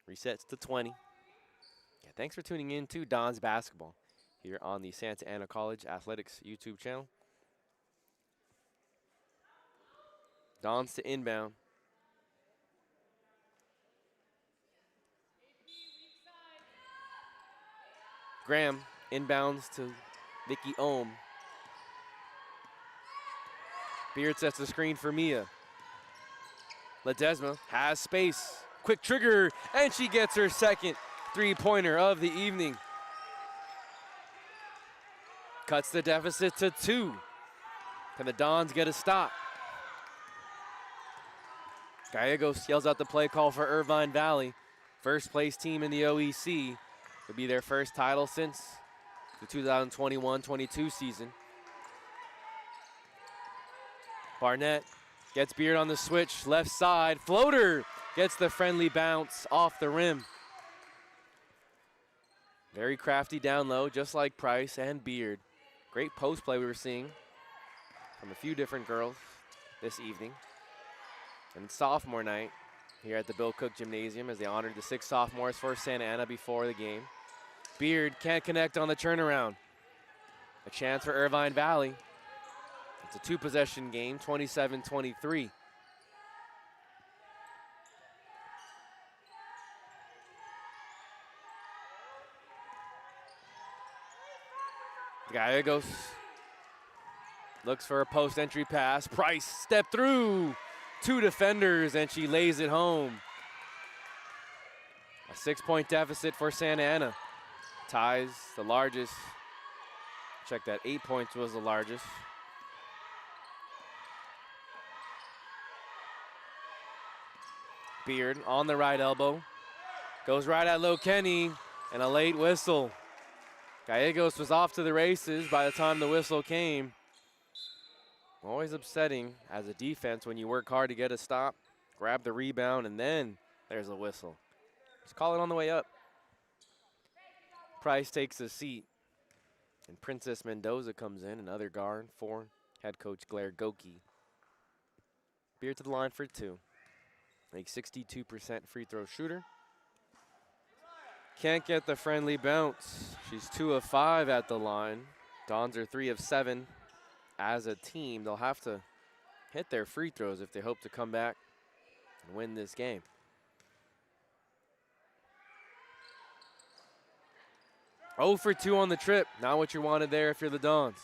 resets to 20. Yeah, thanks for tuning in to Don's Basketball here on the Santa Ana College Athletics YouTube channel. Don's to inbound. Graham inbounds to Vicky Ohm. Beard sets the screen for Mia. Ledesma has space. Quick trigger, and she gets her second 3-pointer of the evening. Cuts the deficit to 2. Can the Dons get a stop? Gallegos yells out the play call for Irvine Valley. First place team in the OEC. Would be their first title since the 2021-22 season. Barnett gets Beard on the switch, left side, floater, gets the friendly bounce off the rim. Very crafty down low, just like Price and Beard. Great post play we were seeing from a few different girls this evening. And sophomore night here at the Bill Cook Gymnasium as they honored the 6 sophomores for Santa Ana before the game. Beard can't connect on the turnaround. A chance for Irvine Valley. It's a 2-possession game, 27-23. Gallegos looks for a post-entry pass. Price step through. 2 defenders, and she lays it home. A 6-point deficit for Santa Ana. Ties the largest. Check that, 8 points was the largest. Beard on the right elbow. Goes right at Lokenny, and a late whistle. Gallegos was off to the races by the time the whistle came. Always upsetting as a defense when you work hard to get a stop, grab the rebound, and then there's a whistle. Just call it on the way up. Price takes a seat, and Princess Mendoza comes in, another guard for head coach Claire Goki. Beard to the line for 2. Make 62% free throw shooter. Can't get the friendly bounce. She's 2 of 5 at the line. Dons are 3 of 7. As a team, they'll have to hit their free throws if they hope to come back and win this game. 0 for 2 on the trip. Not what you wanted there if you're the Dons.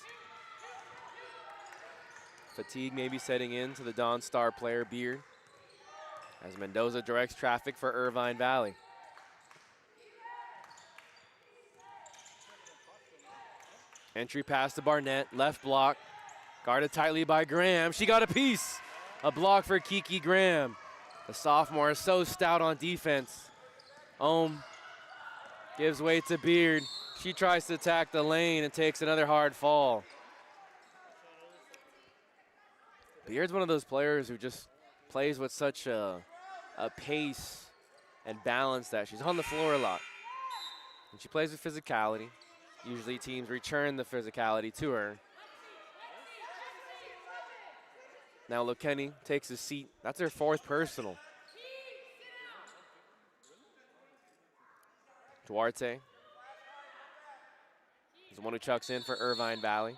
Fatigue maybe setting in to the Don star player Beard as Mendoza directs traffic for Irvine Valley. Entry pass to Barnett, left block, guarded tightly by Graham. She got a piece. A block for Kiki Graham. The sophomore is so stout on defense. Ohm gives way to Beard. She tries to attack the lane and takes another hard fall. Beard's one of those players who just plays with such a pace and balance that she's on the floor a lot. And she plays with physicality. Usually teams return the physicality to her. Now Lokenny takes his seat. That's her 4th personal. Duarte is the one who chucks in for Irvine Valley.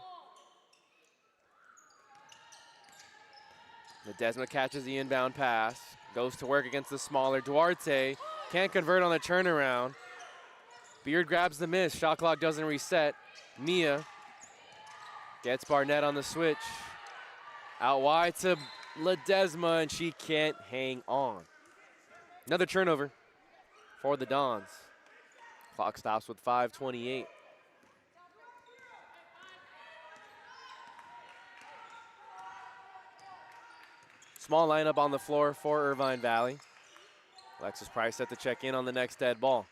Ledesma catches the inbound pass, goes to work against the smaller Duarte, can't convert on the turnaround. Beard grabs the miss, shot clock doesn't reset. Mia gets Barnett on the switch. Out wide to Ledesma, and she can't hang on. Another turnover for the Dons. Clock stops with 5:28. Small lineup on the floor for Irvine Valley. Alexis Price set to check in on the next dead ball.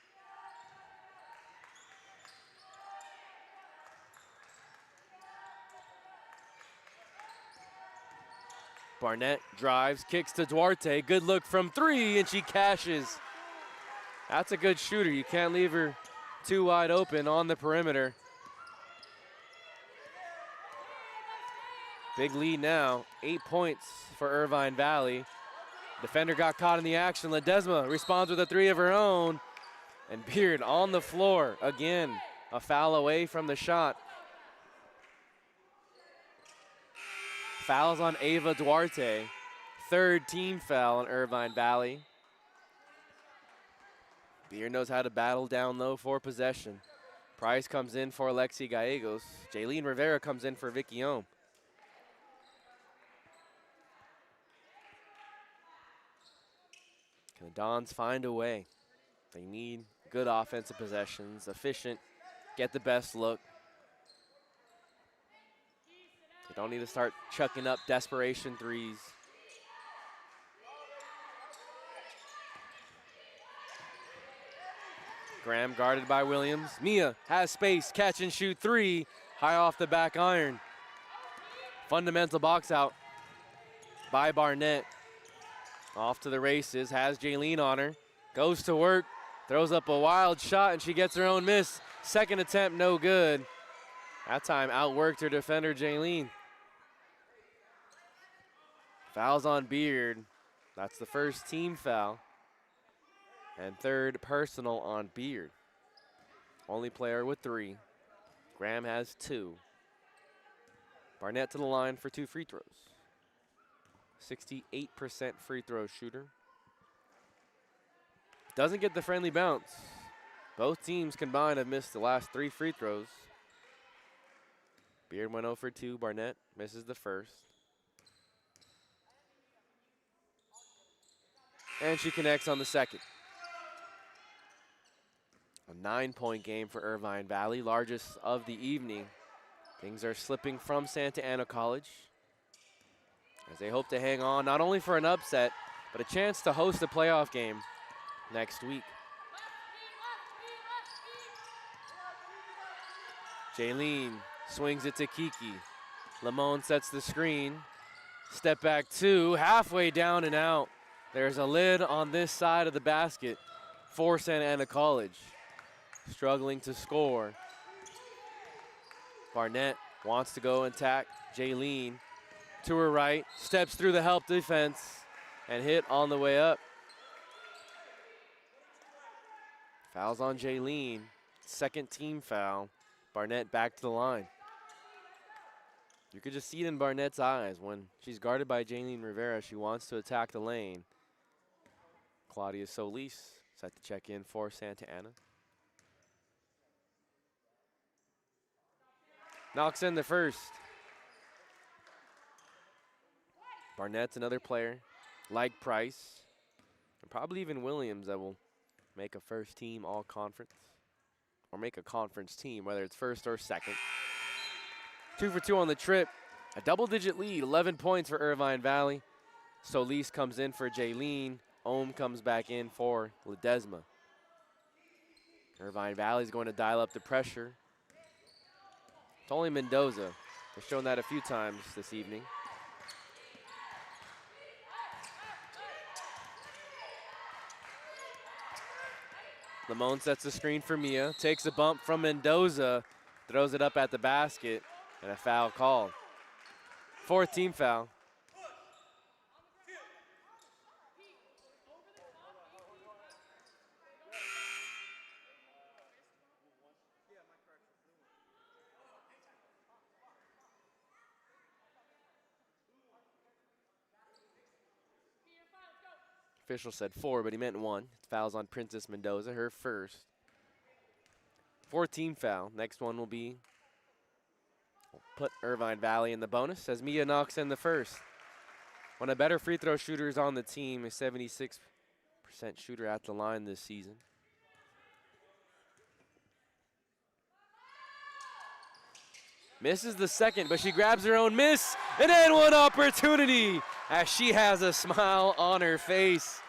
Barnett drives, kicks to Duarte. Good look from 3, and she cashes. That's a good shooter. You can't leave her too wide open on the perimeter. Big lead now, 8 points for Irvine Valley. Defender got caught in the action. Ledesma responds with a 3 of her own. And Beard on the floor again. A foul away from the shot. Fouls on Ava Duarte. 3rd team foul on Irvine Valley. Beard knows how to battle down low for possession. Price comes in for Alexi Gallegos. Jaylene Rivera comes in for Vicky Ohm. Can the Dons find a way? They need good offensive possessions, efficient, get the best look. They don't need to start chucking up desperation 3s. Graham guarded by Williams. Mia has space, catch and shoot 3, high off the back iron. Fundamental box out by Barnett. Off to the races, has Jaylene on her. Goes to work, throws up a wild shot, and she gets her own miss. 2nd attempt, no good. That time outworked her defender, Jaylene. Fouls on Beard. That's the 1st team foul. And 3rd personal on Beard. Only player with 3. Graham has 2. Barnett to the line for 2 free throws. 68% free throw shooter. Doesn't get the friendly bounce. Both teams combined have missed the last 3 free throws. Beard went 0 for 2. Barnett misses the 1st. And she connects on the 2nd. A 9-point game for Irvine Valley, largest of the evening. Things are slipping from Santa Ana College as they hope to hang on not only for an upset, but a chance to host a playoff game next week. Jaylene swings it to Kiki. Lamone sets the screen. Step back 2, halfway down and out. There's a lid on this side of the basket for Santa Ana College. Struggling to score. Barnett wants to go and attack Jaylene. To her right, steps through the help defense and hit on the way up. Fouls on Jaylene. 2nd team foul. Barnett back to the line. You could just see it in Barnett's eyes. When she's guarded by Jaylene Rivera, she wants to attack the lane. Claudia Solis set to check in for Santa Ana. knocks in the first. Barnett's another player, like Price, and probably even Williams, that will make a first team all conference, or make a conference team, whether it's first or second. 2 for 2 on the trip. A double-digit lead, 11 points for Irvine Valley. Solis comes in for Jaylene. Ohm comes back in for Ledesma. Irvine Valley's going to dial up the pressure. It's only Mendoza. They've shown that a few times this evening. Lamone sets the screen for Mia, takes a bump from Mendoza, throws it up at the basket, and a foul called. Fourth team foul. Official said 4, but he meant 1. Fouls on Princess Mendoza, her first. 14 foul. Next one will be, we'll put Irvine Valley in the bonus as Mia knocks in the first. One of the better free throw shooters on the team, a 76% shooter at the line this season. Misses the second, but she grabs her own miss, and then one opportunity as she has a smile on her face.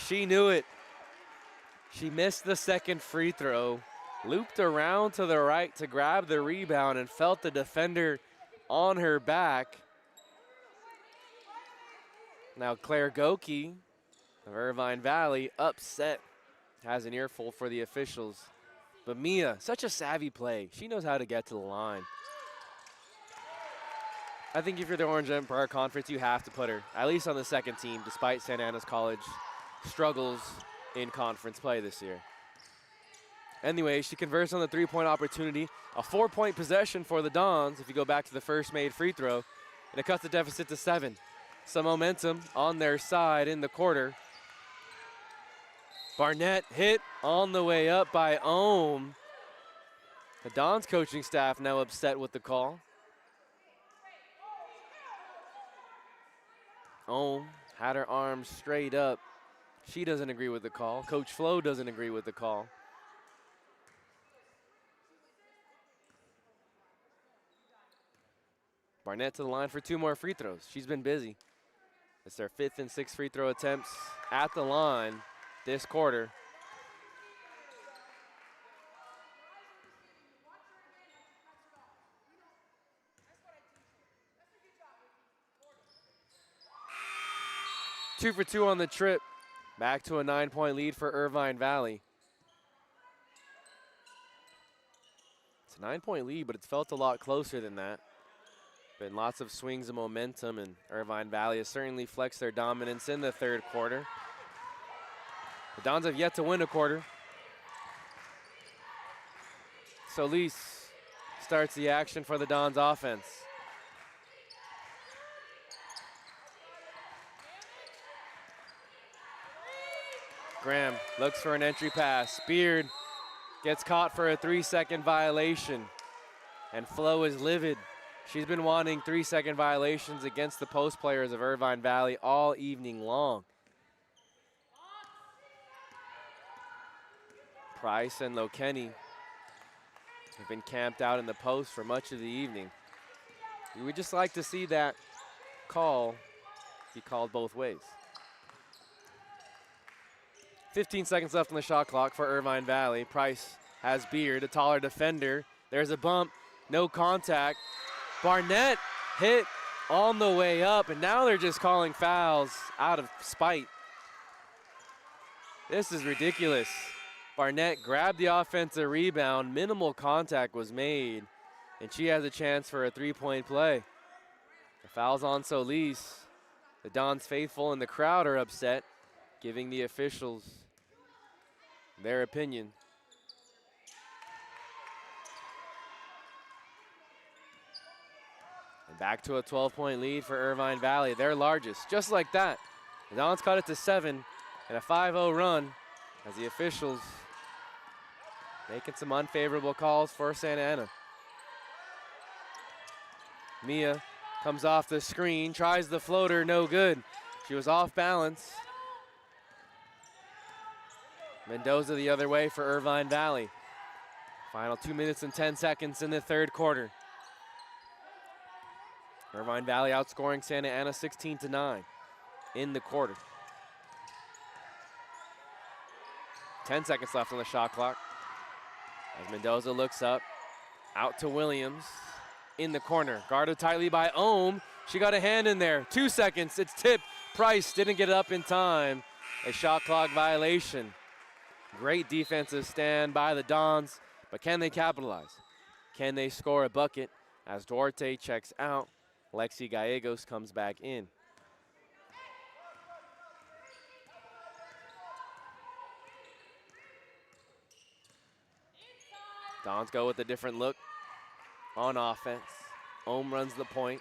She knew it. She missed the second free throw, looped around to the right to grab the rebound, and felt the defender on her back. Now Claire Goki of Irvine Valley, upset, has an earful for the officials. But Mia, such a savvy play. She knows how to get to the line. I think if you're the Orange Empire Conference, you have to put her at least on the second team, despite Santa Ana's College struggles in conference play this year. Anyway, she converts on the three-point opportunity. A 4-point possession for the Dons if you go back to the first made free throw. And it cuts the deficit to 7. Some momentum on their side in the quarter. Barnett hit on the way up by Ohm. The Dons coaching staff now upset with the call. Ohm had her arms straight up. She doesn't agree with the call. Coach Flo doesn't agree with the call. Barnett to the line for 2 more free throws. She's been busy. It's their 5th and 6th free throw attempts at the line this quarter. Two for 2 on the trip. Back to a 9-point lead for Irvine Valley. It's a 9-point lead, but it's felt a lot closer than that. Been lots of swings of momentum, and Irvine Valley has certainly flexed their dominance in the third quarter. The Dons have yet to win a quarter. Solis starts the action for the Dons offense. Graham looks for an entry pass. Beard gets caught for a 3-second violation, and Flo is livid. She's been wanting 3-second violations against the post players of Irvine Valley all evening long. Price and Lokeni have been camped out in the post for much of the evening. We would just like to see that call be called both ways. 15 seconds left on the shot clock for Irvine Valley. Price has Beard, a taller defender. There's a bump, no contact. Barnett hit on the way up, and now they're just calling fouls out of spite. This is ridiculous. Barnett grabbed the offensive rebound, minimal contact was made, and she has a chance for a 3-point play. The foul's on Solis. The Dons faithful and the crowd are upset, giving the officials their opinion. And back to a 12-point lead for Irvine Valley, their largest, just like that. The Dons cut it to 7 and a 5-0 run as the officials making some unfavorable calls for Santa Ana. Mia comes off the screen, tries the floater, no good. She was off balance. Mendoza the other way for Irvine Valley. Final 2 minutes and 10 seconds in the third quarter. Irvine Valley outscoring Santa Ana 16-9 in the quarter. 10 seconds left on the shot clock. As Mendoza looks up, out to Williams in the corner. Guarded tightly by Ohm. She got a hand in there. 2 seconds, it's tipped. Price didn't get it up in time. A shot clock violation. Great defensive stand by the Dons, but can they capitalize? Can they score a bucket? As Duarte checks out, Lexi Gallegos comes back in. Dons go with a different look on offense. Ohm runs the point.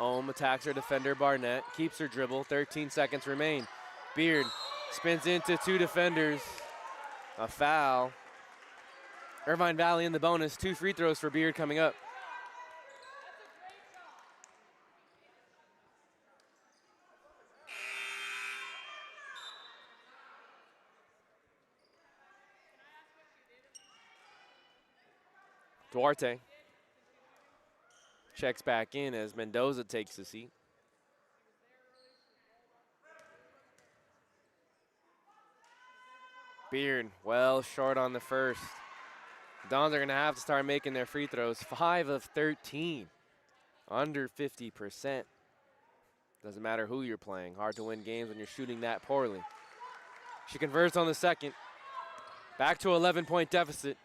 Ohm attacks her defender Barnett, keeps her dribble, 13 seconds remain. Beard spins into 2 defenders, a foul. Irvine Valley in the bonus, 2 free throws for Beard coming up. Duarte checks back in as Mendoza takes the seat. Beard well short on the first. Dons are going to have to start making their free throws. 5 of 13, under 50%. Doesn't matter who you're playing. Hard to win games when you're shooting that poorly. She converts on the second. Back to 11-point deficit.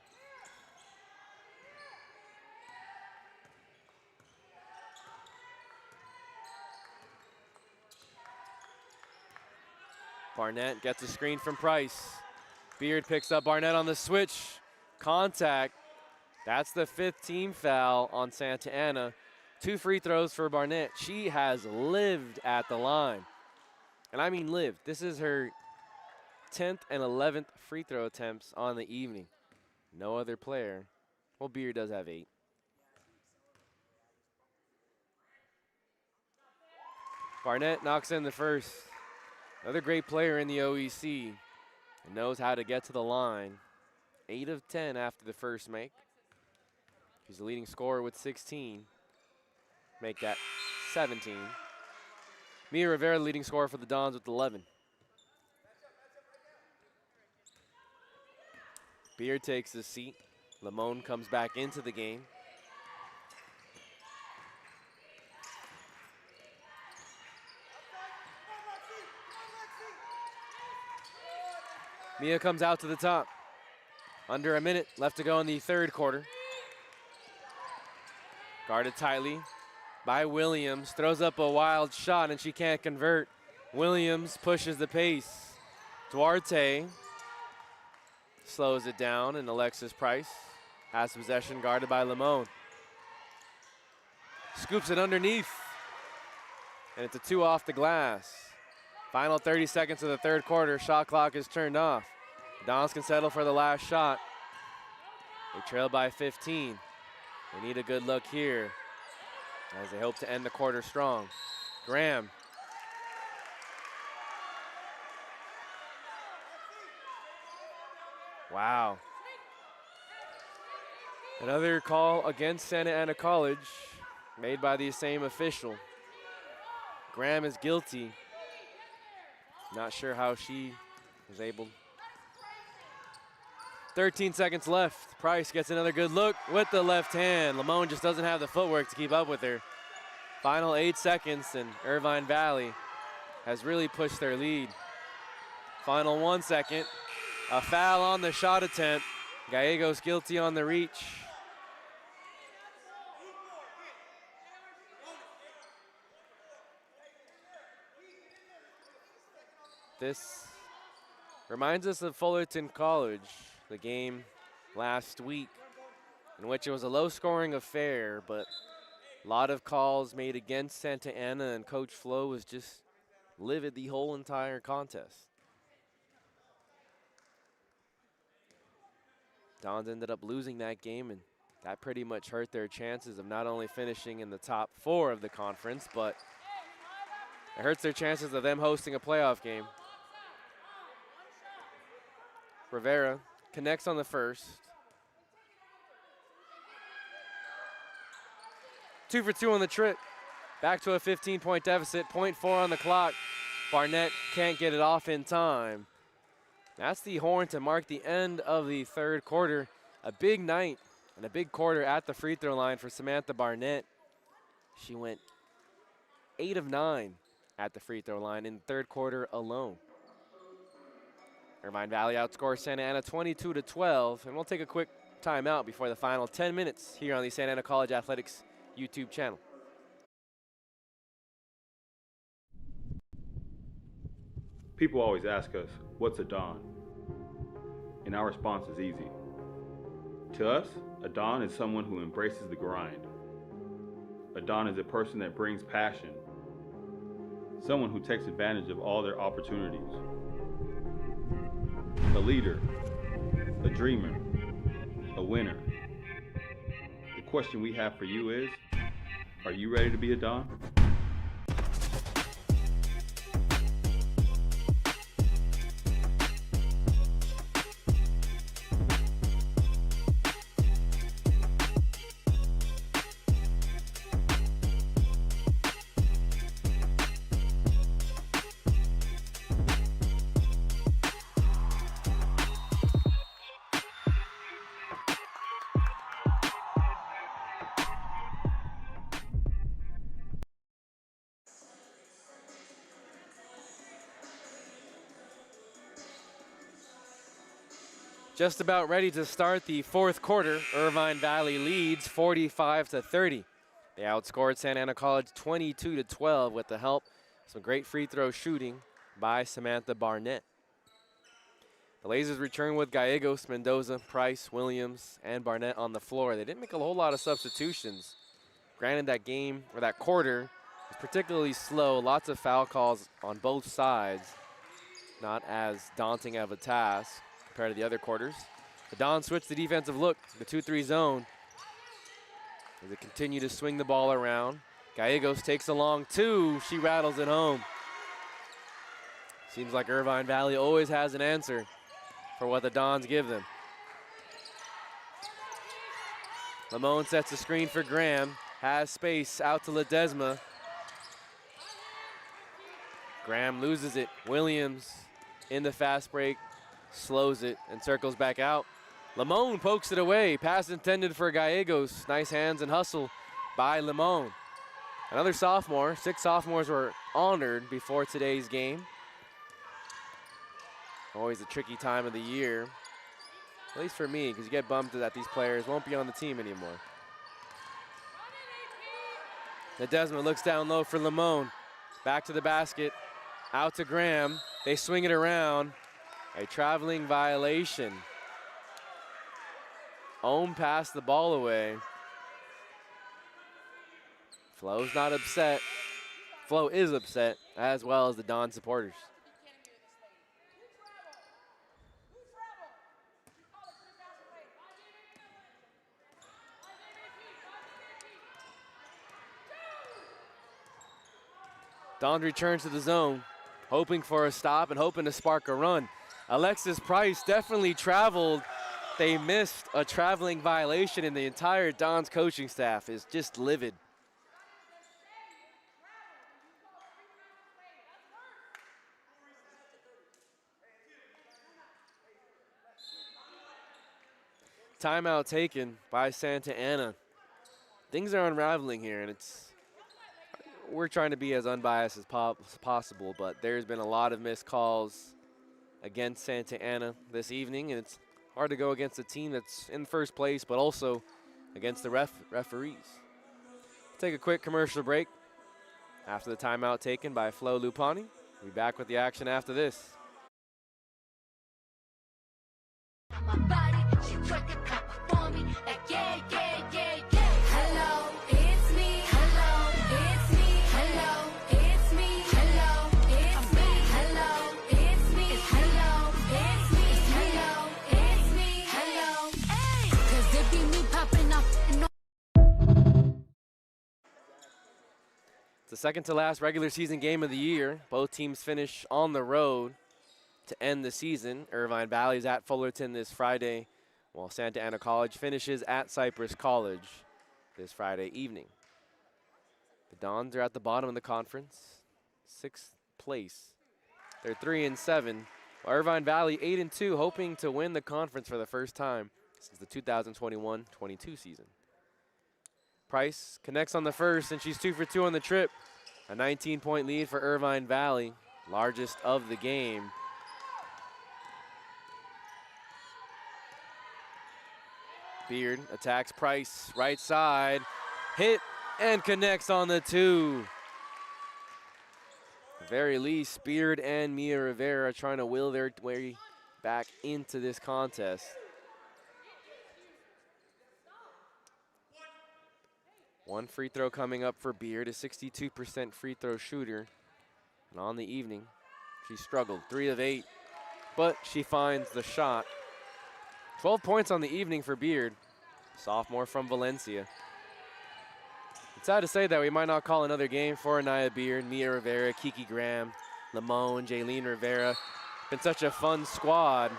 Barnett gets a screen from Price. Beard picks up Barnett on the switch. Contact. That's the 5th team foul on Santa Ana. 2 free throws for Barnett. She has lived at the line. And I mean lived. This is her 10th and 11th free throw attempts on the evening. No other player. Well, Beard does have 8. Barnett knocks in the first. Another great player in the OEC. And knows how to get to the line. 8 of 10 after the first make. She's the leading scorer with 16. Make that 17. Mia Rivera, leading scorer for the Dons with 11. Beard takes the seat. Lamone comes back into the game. Mia comes out to the top. Under a minute left to go in the third quarter. Guarded tightly by Williams. Throws up a wild shot and she can't convert. Williams pushes the pace. Duarte slows it down and Alexis Price has possession, guarded by Lamone. Scoops it underneath. And it's a 2 off the glass. Final 30 seconds of the third quarter. Shot clock is turned off. Dons can settle for the last shot. They trail by 15. They need a good look here as they hope to end the quarter strong. Graham. Wow. Another call against Santa Ana College made by the same official. Graham is guilty. Not sure how she was able. 13 seconds left. Price gets another good look with the left hand. Lamone just doesn't have the footwork to keep up with her. Final 8 seconds and Irvine Valley has really pushed their lead. Final 1 second. A foul on the shot attempt. Gallegos guilty on the reach. This reminds us of Fullerton College, the game last week, in which it was a low-scoring affair, but a lot of calls made against Santa Ana, and Coach Flo was just livid the whole entire contest. Dons ended up losing that game, and That pretty much hurt their chances of not only finishing in the top 4 of the conference, but it hurts their chances of them hosting a playoff game. Rivera connects on the first. 2 for 2 on the trip. Back to a 15-point deficit, 0.4 on the clock. Barnett can't get it off in time. That's the horn to mark the end of the third quarter. A big night and a big quarter at the free throw line for Samantha Barnett. She went 8 of 9 at the free throw line in the third quarter alone. Irvine Valley outscores Santa Ana 22-12, and we'll take a quick timeout before the final 10 minutes here on the Santa Ana College Athletics YouTube channel. People always ask us, what's a Don? And our response is easy. To us, a Don is someone who embraces the grind. A Don is a person that brings passion. Someone who takes advantage of all their opportunities. A leader, a dreamer, a winner. The question we have for you is, are you ready to be a Don? Just about ready to start the fourth quarter. Irvine Valley leads 45-30. They outscored Santa Ana College 22-12 with the help of some great free throw shooting by Samantha Barnett. The Lasers return with Gallegos, Mendoza, Price, Williams, and Barnett on the floor. They didn't make a whole lot of substitutions. Granted, that game, or that quarter, was particularly slow. Lots of foul calls on both sides. Not as daunting of a task compared to the other quarters. The Dons switch the defensive look, the 2-3 zone. As they continue to swing the ball around. Gallegos takes a long 2. She rattles it home. Seems like Irvine Valley always has an answer for what the Dons give them. Lamone sets a screen for Graham. Has space out to Ledesma. Graham loses it. Williams in the fast break. Slows it and circles back out. Lamone pokes it away. Pass intended for Gallegos. Nice hands and hustle by Lamone. Another sophomore. 6 sophomores were honored before today's game. Always a tricky time of the year, at least for me, because you get bummed that these players won't be on the team anymore. Ledesma looks down low for Lamone. Back to the basket. Out to Graham. They swing it around. A traveling violation. Ohm passed the ball away. Flo's not upset. Flo is upset, as well as the Don supporters. Don returns to the zone, hoping for a stop and hoping to spark a run. Alexis Price definitely traveled. They missed a traveling violation, and the entire Don's coaching staff is just livid. Timeout taken by Santa Ana. Things are unraveling here, and we're trying to be as unbiased as possible, but there's been a lot of missed calls against Santa Ana this evening, and it's hard to go against a team that's in first place, but also against the referees. Take a quick commercial break after the timeout taken by Flo Lupani. We'll be back with the action after this. the second to last regular season game of the year. Both teams finish on the road to end the season. Irvine Valley's at Fullerton this Friday, while Santa Ana College finishes at Cypress College this Friday evening. The Dons are at the bottom of the conference, 6th place. They're 3-7. While Irvine Valley 8-2, hoping to win the conference for the first time since the 2021-22 season. Price connects on the first, and she's 2 for 2 on the trip. A 19-point lead for Irvine Valley, largest of the game. Beard attacks Price, right side, hit and connects on the 2. At the very least, Beard and Mia Rivera trying to will their way back into this contest. One free throw coming up for Beard, a 62% free throw shooter. And on the evening, she struggled, 3 of 8, but she finds the shot. 12 points on the evening for Beard, sophomore from Valencia. It's sad to say that we might not call another game for Anaya Beard, Mia Rivera, Kiki Graham, Lamone, Jaylene Rivera. Been such a fun squad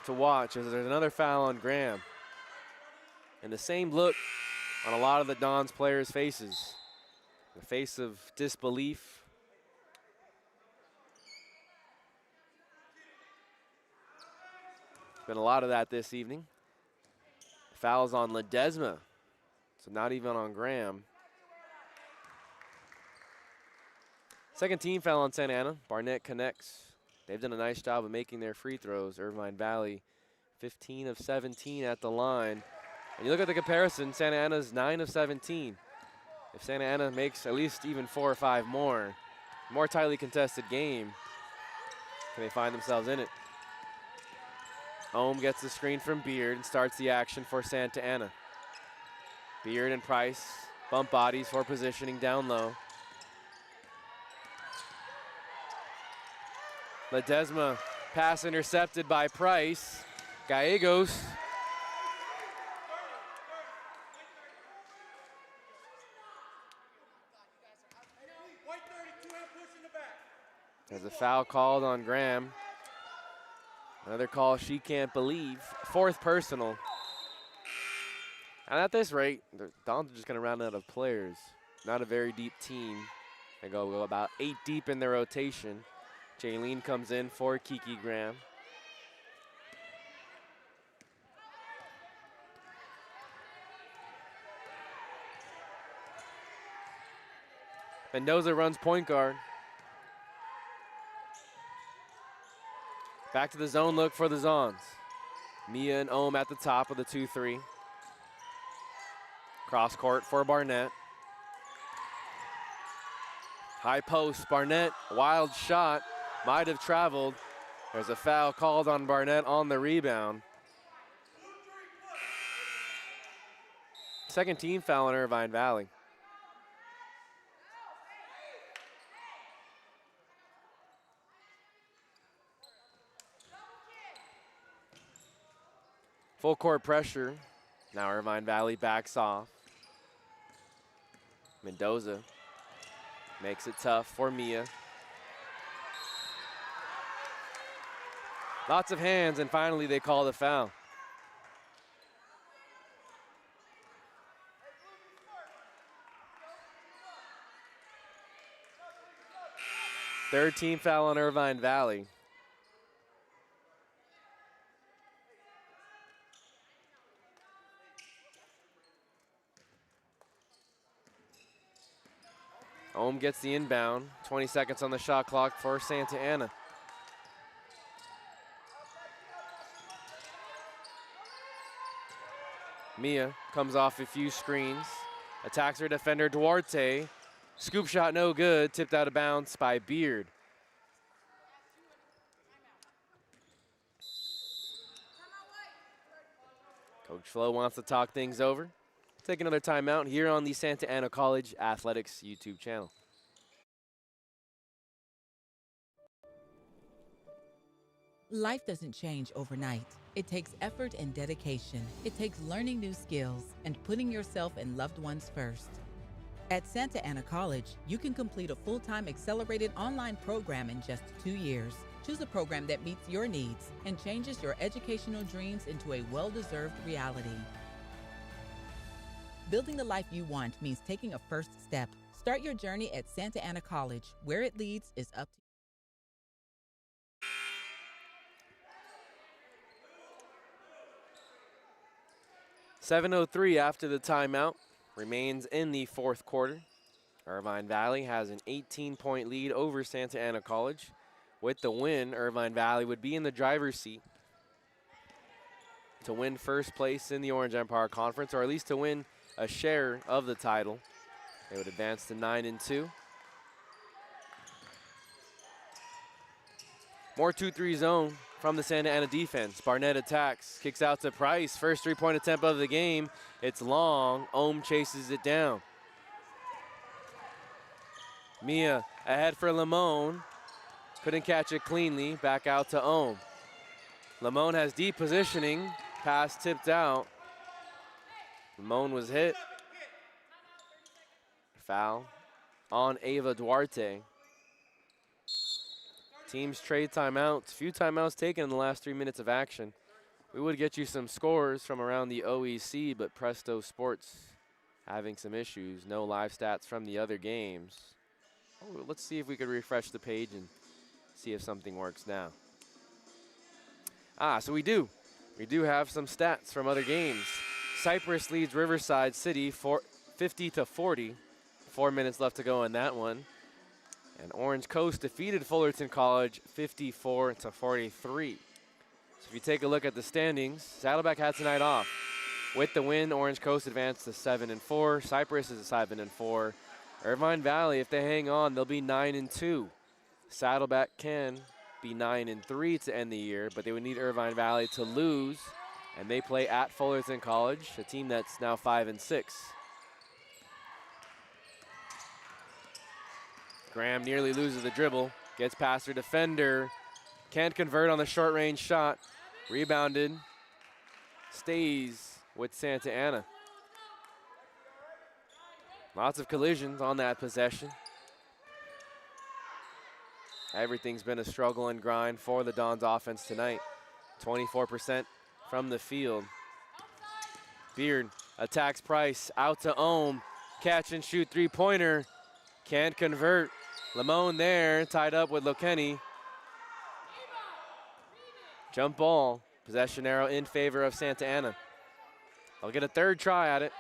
to watch as there's another foul on Graham. And the same look on a lot of the Dons players' faces. The face of disbelief. Been a lot of that this evening. Fouls on Ledesma, so not even on Graham. Second team foul on Santa Ana. Barnett connects. They've done a nice job of making their free throws. Irvine Valley, 15 of 17 at the line. And you look at the comparison, Santa Ana's 9 of 17. If Santa Ana makes at least even 4 or 5 more tightly contested game, can they find themselves in it? Ohm gets the screen from Beard and starts the action for Santa Ana. Beard and Price bump bodies for positioning down low. Ledesma pass intercepted by Price. Gallegos. There's a foul called on Graham. Another call she can't believe. 4th personal. And at this rate, the Dons are just going to round out of players. Not a very deep team. They go about 8 deep in their rotation. Jaylene comes in for Kiki Graham. Mendoza runs point guard. Back to the zone look for the Zons. Mia and Ohm at the top of the 2-3. Cross court for Barnett. High post, Barnett, wild shot, might have traveled. There's a foul called on Barnett on the rebound. Second team foul on Irvine Valley. Full court pressure. Now Irvine Valley backs off. Mendoza makes it tough for Mia. Lots of hands, and finally they call the foul. Third team foul on Irvine Valley. Ohm gets the inbound. 20 seconds on the shot clock for Santa Ana. Mia comes off a few screens. Attacks her defender Duarte. Scoop shot no good. Tipped out of bounds by Beard. Coach Flo wants to talk things over. Take another timeout here on the Santa Ana College Athletics YouTube channel. Life doesn't change overnight. It takes effort and dedication. It takes learning new skills and putting yourself and loved ones first. At Santa Ana College, you can complete a full-time accelerated online program in just 2 years. Choose a program that meets your needs and changes your educational dreams into a well-deserved reality. Building the life you want means taking a first step. Start your journey at Santa Ana College. Where it leads is up to you. 7:03 after the timeout. Remains in the fourth quarter. Irvine Valley has an 18-point lead over Santa Ana College. With the win, Irvine Valley would be in the driver's seat to win first place in the Orange Empire Conference, or at least to win a share of the title. They would advance to 9-2. More 2-3 zone from the Santa Ana defense. Barnett attacks, kicks out to Price. First three-point attempt of the game. It's long. Ohm chases it down. Mia ahead for Lamone. Couldn't catch it cleanly. Back out to Ohm. Lamone has deep positioning. Pass tipped out. Lamone was hit. Foul on Ava Duarte. Teams trade timeouts. Few timeouts taken in the last 3 minutes of action. We would get you some scores from around the OEC, but Presto Sports having some issues. No live stats from the other games. Oh, let's see if we could refresh the page and see if something works now. So we do. We do have some stats from other games. Cypress leads Riverside City 50-40. 4 minutes left to go in that one. And Orange Coast defeated Fullerton College 54-43. So if you take a look at the standings, Saddleback had tonight off. With the win, Orange Coast advanced to 7-4. Cypress is at 7-4. Irvine Valley, if they hang on, they'll be 9-2. Saddleback can be 9-3 to end the year, but they would need Irvine Valley to lose, and they play at Fullerton College, a team that's now 5-6. Graham nearly loses the dribble, gets past her defender, can't convert on the short range shot, rebounded, stays with Santa Ana. Lots of collisions on that possession. Everything's been a struggle and grind for the Dons offense tonight. 24% from the field. Beard attacks Price, out to Ohm, catch and shoot three-pointer, can't convert. Lamone there, tied up with Lokeni. Jump ball, possession arrow in favor of Santa Ana. I'll get a third try at it.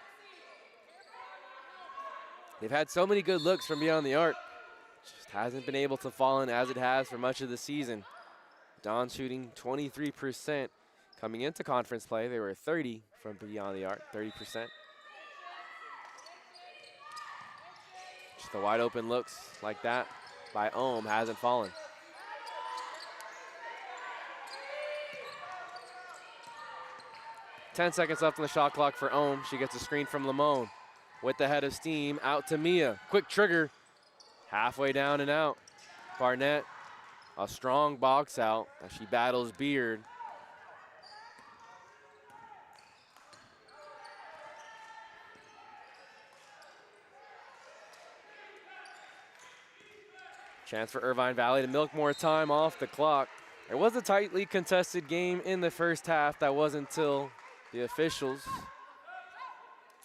They've had so many good looks from beyond the arc. Just hasn't been able to fall in as it has for much of the season. Don shooting 23%. Coming into conference play, they were 30 from beyond the arc, 30%. Just the wide open looks like that by Ohm hasn't fallen. Ten seconds left on the shot clock for Ohm. She gets a screen from Lamone. With the head of steam, out to Mia. Quick trigger. Halfway down and out. Barnett, a strong box out as she battles Beard. Chance for Irvine Valley to milk more time off the clock. It was a tightly contested game in the first half. That wasn't until the officials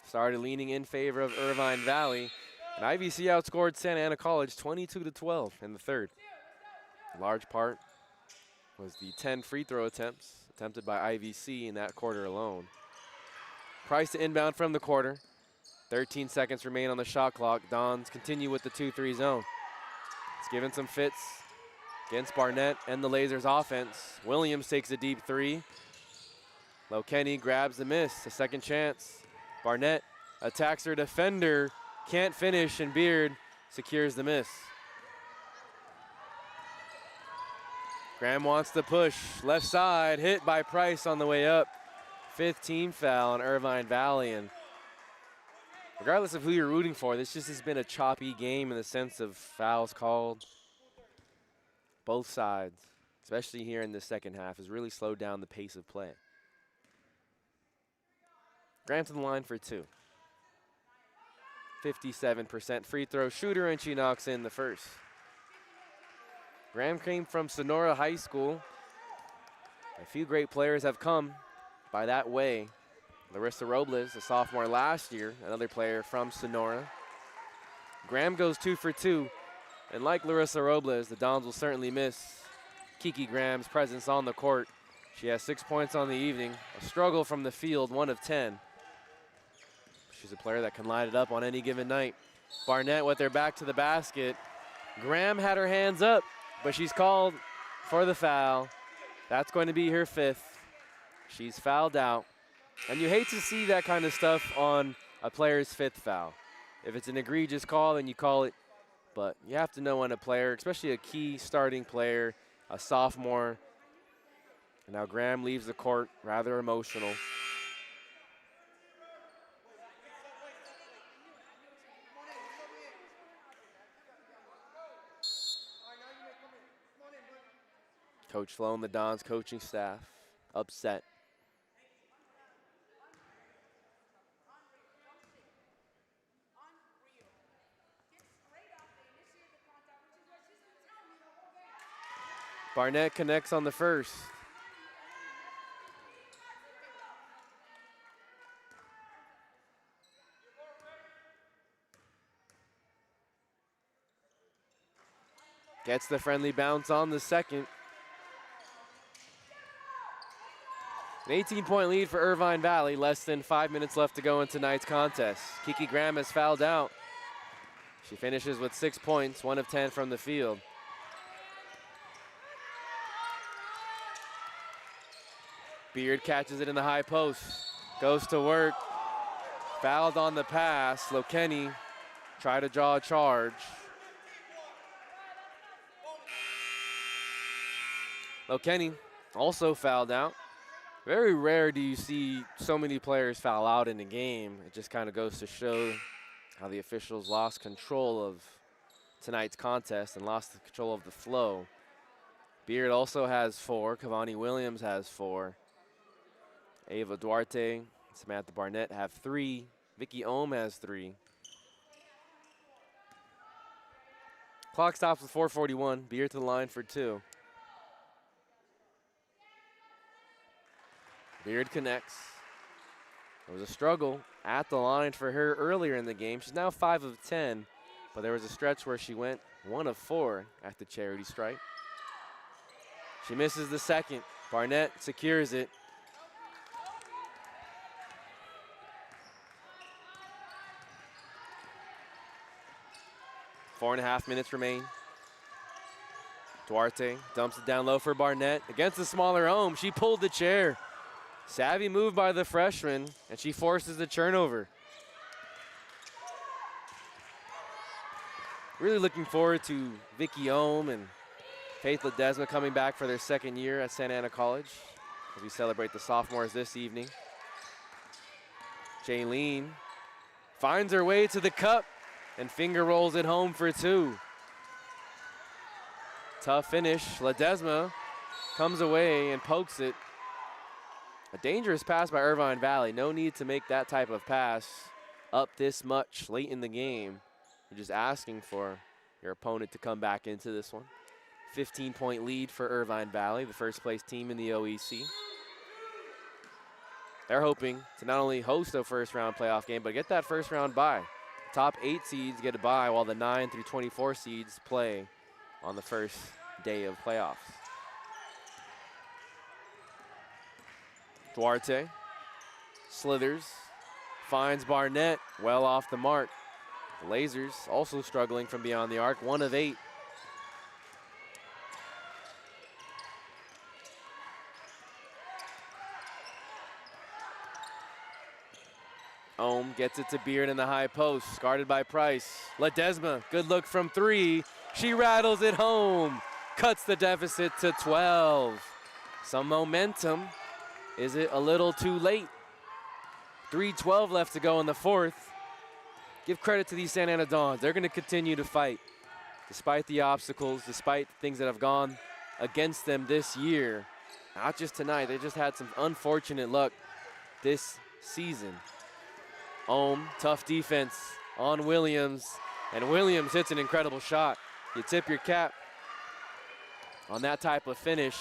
started leaning in favor of Irvine Valley. And IVC outscored Santa Ana College 22-12 in the third. A large part was the 10 free throw attempts attempted by IVC in that quarter alone. Price to inbound from the quarter. 13 seconds remain on the shot clock. Dons continue with the 2-3 zone. It's given some fits against Barnett and the Lasers offense. Williams takes a deep three. Lokeni grabs the miss, a second chance. Barnett attacks her defender, can't finish, and Beard secures the miss. Graham wants to push, left side, hit by Price on the way up. 5th team foul on Irvine Valley, and regardless of who you're rooting for, this just has been a choppy game in the sense of fouls called. Both sides, especially here in the second half, has really slowed down the pace of play. Graham to the line for two. 57% free throw shooter, and she knocks in the first. Graham came from Sonora High School. A few great players have come by that way. Larissa Robles, a sophomore last year, another player from Sonora. Graham goes 2 for 2. And like Larissa Robles, the Dons will certainly miss Kiki Graham's presence on the court. She has 6 points on the evening, a struggle from the field, 1 of 10. She's a player that can light it up on any given night. Barnett with her back to the basket. Graham had her hands up, but she's called for the foul. That's going to be her 5th. She's fouled out. And you hate to see that kind of stuff on a player's 5th foul. If it's an egregious call, then you call it. But you have to know when a player, especially a key starting player, a sophomore. And now Graham leaves the court rather emotional. Coach Flo and the Dons coaching staff upset. Barnett connects on the first. Gets the friendly bounce on the second. An 18-point lead for Irvine Valley. Less than 5 minutes left to go in tonight's contest. Kiki Graham has fouled out. She finishes with 6 points, 1 of 10 from the field. Beard catches it in the high post. Goes to work. Fouled on the pass. Lokeni try to draw a charge. Lokeni also fouled out. Very rare do you see so many players foul out in a game. It just kind of goes to show how the officials lost control of tonight's contest and lost the control of the flow. Beard also has 4. Cavani Williams has 4. Ava Duarte, Samantha Barnett have 3. Vicky Ohm has 3. Clock stops with 4:41. Beard to the line for 2. Beard connects. There was a struggle at the line for her earlier in the game. She's now 5 of 10, but there was a stretch where she went 1 of 4 at the charity stripe. She misses the second. Barnett secures it. Four and a half minutes remain. Duarte dumps it down low for Barnett. Against the smaller Ohm, she pulled the chair. Savvy move by the freshman, and she forces the turnover. Really looking forward to Vicky Ohm and Faith Ledesma coming back for their second year at Santa Ana College as we celebrate the sophomores this evening. Jaylene finds her way to the cup and finger rolls it home for 2. Tough finish. Ledesma comes away and pokes it. A dangerous pass by Irvine Valley. No need to make that type of pass up this much late in the game. You're just asking for your opponent to come back into this one. 15-point lead for Irvine Valley, the first place team in the OEC. They're hoping to not only host a first round playoff game, but get that first round bye. Top 8 seeds get a bye while the 9 through 24 seeds play on the first day of playoffs. Duarte slithers, finds Barnett well off the mark. The Lasers also struggling from beyond the arc, 1 of 8. Ohm gets it to Beard in the high post, guarded by Price. Ledesma, good look from 3. She rattles it home, cuts the deficit to 12. Some momentum. Is it a little too late? 3:12 left to go in the fourth. Give credit to these Santa Ana Dons. They're going to continue to fight despite the obstacles, despite things that have gone against them this year. Not just tonight. They just had some unfortunate luck this season. Ohm, tough defense. on Williams, and Williams hits an incredible shot. You tip your cap on that type of finish.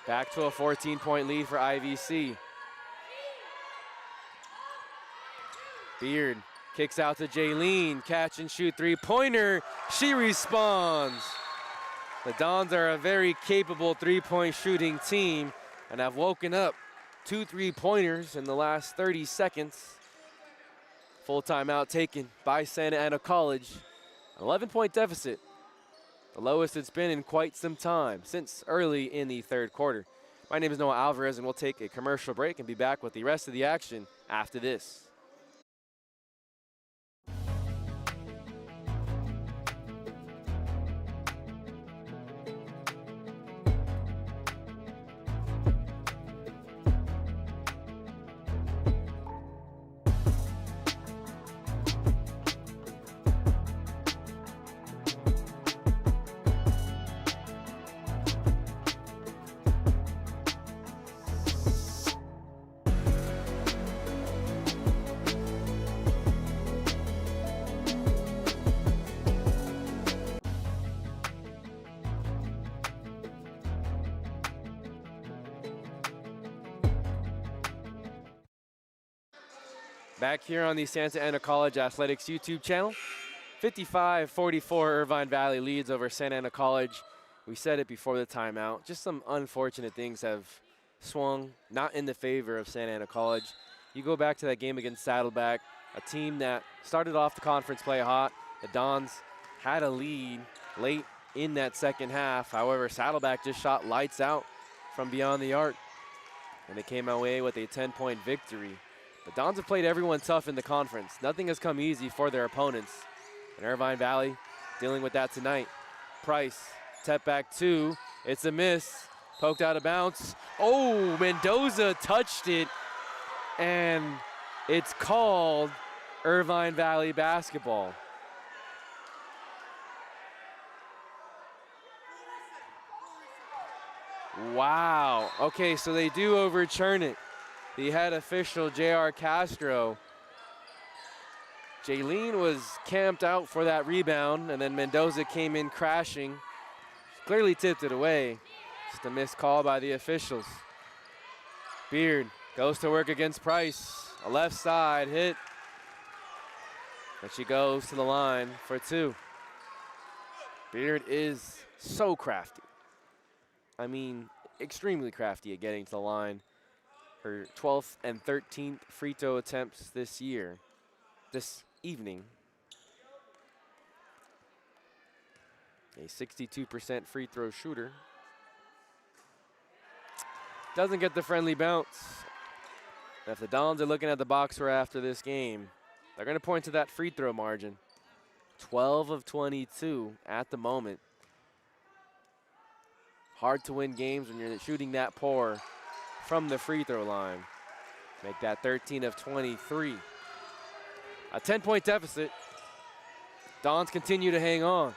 Back to a 14-point lead for IVC. Beard kicks out to Jaylene, catch and shoot three-pointer. She responds. The Dons are a very capable three-point shooting team and have woken up 2 3-pointers in the last 30 seconds. Full timeout taken by Santa Ana College. An 11-point deficit, the lowest it's been in quite some time, since early in the third quarter. My name is Noah Alvarez, and we'll take a commercial break and be back with the rest of the action after this. Back here on the Santa Ana College Athletics YouTube channel, 55-44 Irvine Valley leads over Santa Ana College. We said it before the timeout. Just some unfortunate things have swung not in the favor of Santa Ana College. You go back to that game against Saddleback, a team that started off the conference play hot. The Dons had a lead late in that second half. However, Saddleback just shot lights out from beyond the arc, and they came away with a 10-point victory. The Dons have played everyone tough in the conference. Nothing has come easy for their opponents. And Irvine Valley dealing with that tonight. Price, step back 2. It's a miss. Poked out of bounds. Oh, Mendoza touched it. And it's called Irvine Valley basketball. Wow. Okay, so they do overturn it. The head official, J.R. Castro. Jaylene was camped out for that rebound, and then Mendoza came in crashing. Clearly tipped it away. Just a missed call by the officials. Beard goes to work against Price. A left side hit. And she goes to the line for 2. Beard is so crafty. I mean, extremely crafty at getting to the line. Her 12th and 13th free throw attempts this evening. A 62% free throw shooter. Doesn't get the friendly bounce. And if the Dons are looking at the box score after this game, they're going to point to that free throw margin. 12 of 22 at the moment. Hard to win games when you're shooting that poor from the free throw line. Make that 13 of 23. A 10-point deficit. Dons continue to hang on.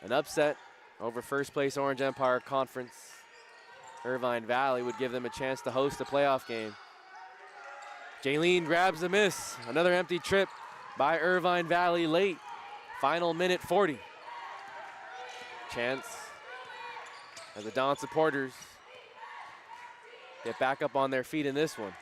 An upset over first place Orange Empire Conference. Irvine Valley would give them a chance to host a playoff game. Jaylene grabs the miss. Another empty trip by Irvine Valley late. Final minute 40. Chance as the Don supporters get back up on their feet in this one.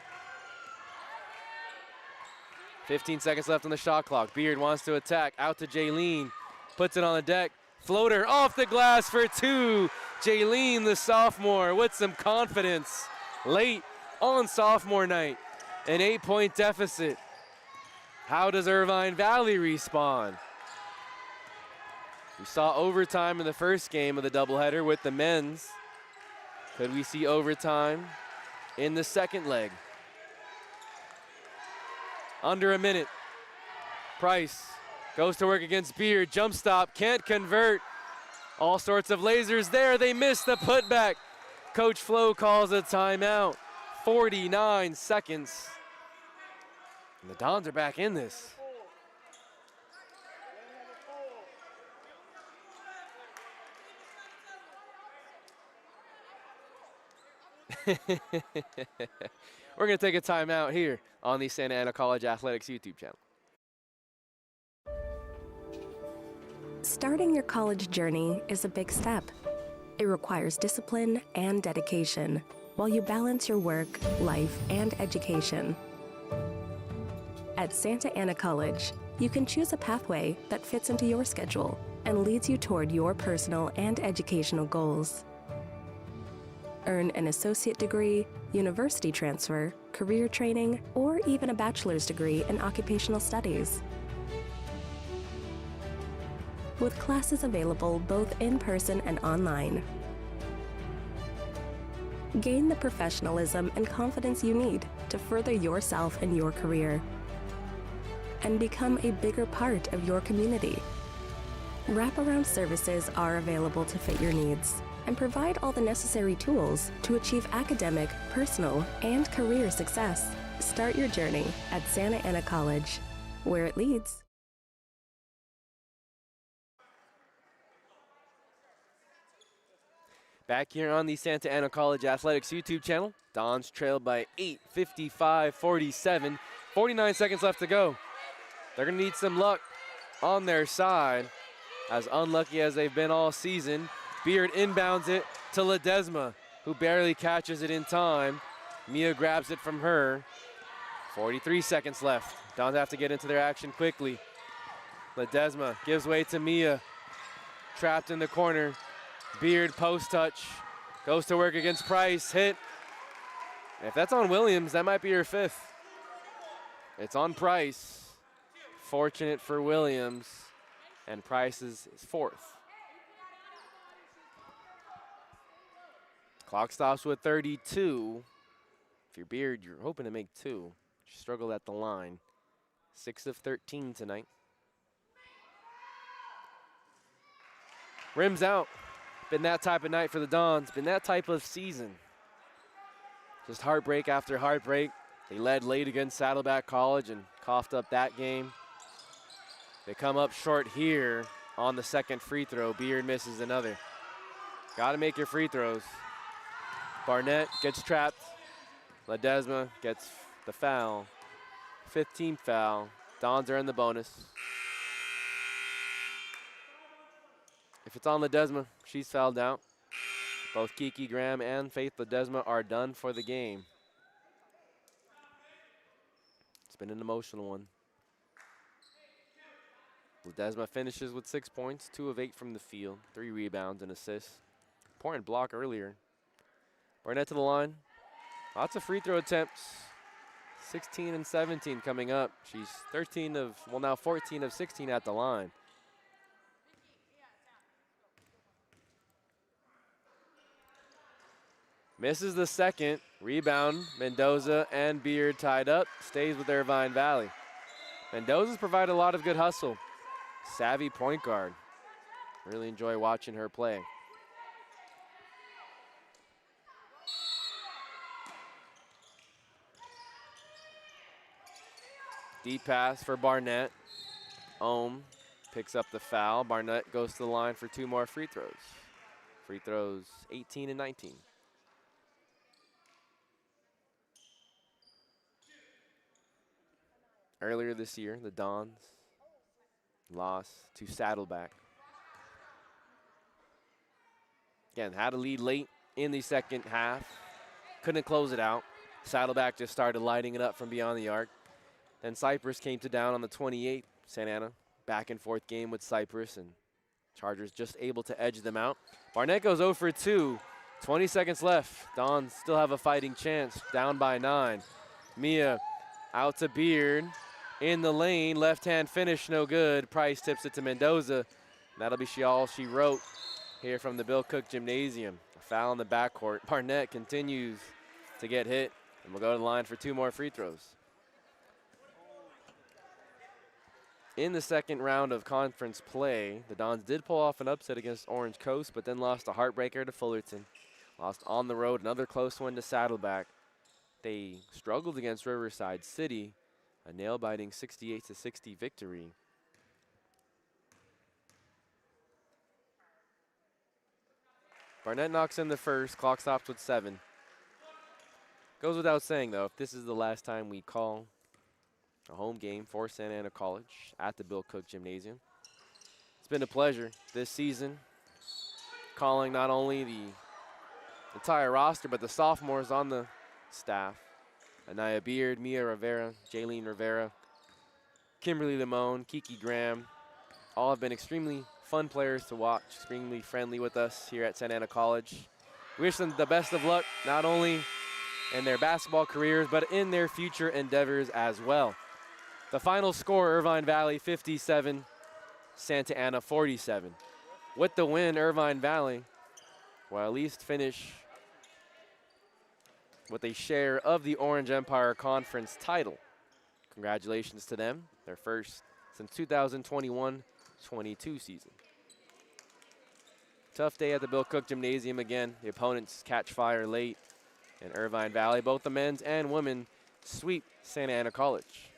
15 seconds left on the shot clock. Beard wants to attack. Out to Jaylene. Puts it on the deck. Floater off the glass for 2. Jaylene, the sophomore, with some confidence. Late on sophomore night. An 8-point deficit. How does Irvine Valley respond? We saw overtime in the first game of the doubleheader with the men's. Could we see overtime in the second leg? Under a minute. Price goes to work against Beard. Jump stop, can't convert. All sorts of lasers there. They miss the putback. Coach Flo calls a timeout. 49 seconds. And the Dons are back in this. We're going to take a timeout here on the Santa Ana College Athletics YouTube channel. Starting your college journey is a big step. It requires discipline and dedication while you balance your work, life, and education. At Santa Ana College, you can choose a pathway that fits into your schedule and leads you toward your personal and educational goals. Earn an associate degree, university transfer, career training, or even a bachelor's degree in occupational studies. With classes available both in person and online. Gain the professionalism and confidence you need to further yourself and your career, and become a bigger part of your community. Wraparound services are available to fit your needs and provide all the necessary tools to achieve academic, personal, and career success. Start your journey at Santa Ana College, where it leads. Back here on the Santa Ana College Athletics YouTube channel, Dons trailed by 8, 55-47. 49 seconds left to go. They're going to need some luck on their side, as unlucky as they've been all season. Beard inbounds it to Ledesma, who barely catches it in time. Mia grabs it from her. 43 seconds left. Dons have to get into their action quickly. Ledesma gives way to Mia, trapped in the corner. Beard post touch, goes to work against Price, hit. If that's on Williams, that might be her fifth. It's on Price. Fortunate for Williams, and Price is fourth. Clock stops with 32. If you're Beard, you're hoping to make two. She struggled at the line. 6 of 13 tonight. Rims out. Been that type of night for the Dons. Been that type of season. Just heartbreak after heartbreak. They led late against Saddleback College and coughed up that game. They come up short here on the second free throw. Beard misses another. Got to make your free throws. Barnett gets trapped. Ledesma gets the foul. 15th foul. Dons are in the bonus. If it's on Ledesma, she's fouled out. Both Kiki Graham and Faith Ledesma are done for the game. It's been an emotional one. Ledesma finishes with 6 points, 2 of 8 from the field, 3 rebounds and assists. Important block earlier. Barnett to the line. Lots of free throw attempts. 16 and 17 coming up. She's 14 of 16 at the line. Misses the second. Rebound. Mendoza and Beard tied up. Stays with Irvine Valley. Mendoza's provided a lot of good hustle. Savvy point guard. Really enjoy watching her play. Deep pass for Barnett. Ohm picks up the foul. Barnett goes to the line for 2 more free throws. Free throws 18 and 19. Earlier this year, the Dons lost to Saddleback. Again, had a lead late in the second half. Couldn't close it out. Saddleback just started lighting it up from beyond the arc. Then Cypress came to down on the 28th. Santa Ana back and forth game with Cypress, and Chargers just able to edge them out. Barnett goes 0 for 2. 20 seconds left. Dons still have a fighting chance, down by 9. Mia out to Beard. In the lane, left-hand finish, no good. Price tips it to Mendoza. That'll be all she wrote here from the Bill Cook Gymnasium. A foul in the backcourt. Barnett continues to get hit, and we'll go to the line for 2 more free throws. In the second round of conference play, the Dons did pull off an upset against Orange Coast, but then lost a heartbreaker to Fullerton. Lost on the road, another close one to Saddleback. They struggled against Riverside City, a nail-biting 68-60 victory. Barnett knocks in the first, clock stops with 7. Goes without saying, though, if this is the last time we call a home game for Santa Ana College at the Bill Cook Gymnasium, it's been a pleasure this season calling not only the entire roster, but the sophomores on the staff. Anaya Beard, Mia Rivera, Jaylene Rivera, Kimberly Limon, Kiki Graham, all have been extremely fun players to watch, extremely friendly with us here at Santa Ana College. We wish them the best of luck, not only in their basketball careers, but in their future endeavors as well. The final score, Irvine Valley 57, Santa Ana 47. With the win, Irvine Valley will at least finish with a share of the Orange Empire Conference title. Congratulations to them, their first since 2021-22 season. Tough day at the Bill Cook Gymnasium again. The opponents catch fire late in Irvine Valley. Both the men's and women sweep Santa Ana College.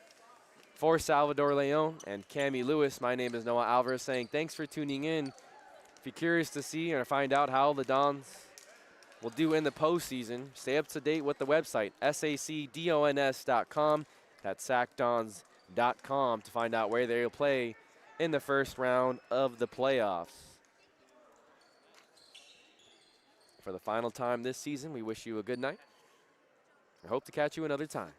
For Salvador Leon and Cami Lewis, my name is Noah Alvarez saying thanks for tuning in. If you're curious to see or find out how the Dons will do in the postseason, stay up to date with the website, sacdons.com. That's sacdons.com to find out where they'll play in the first round of the playoffs. For the final time this season, we wish you a good night. I hope to catch you another time.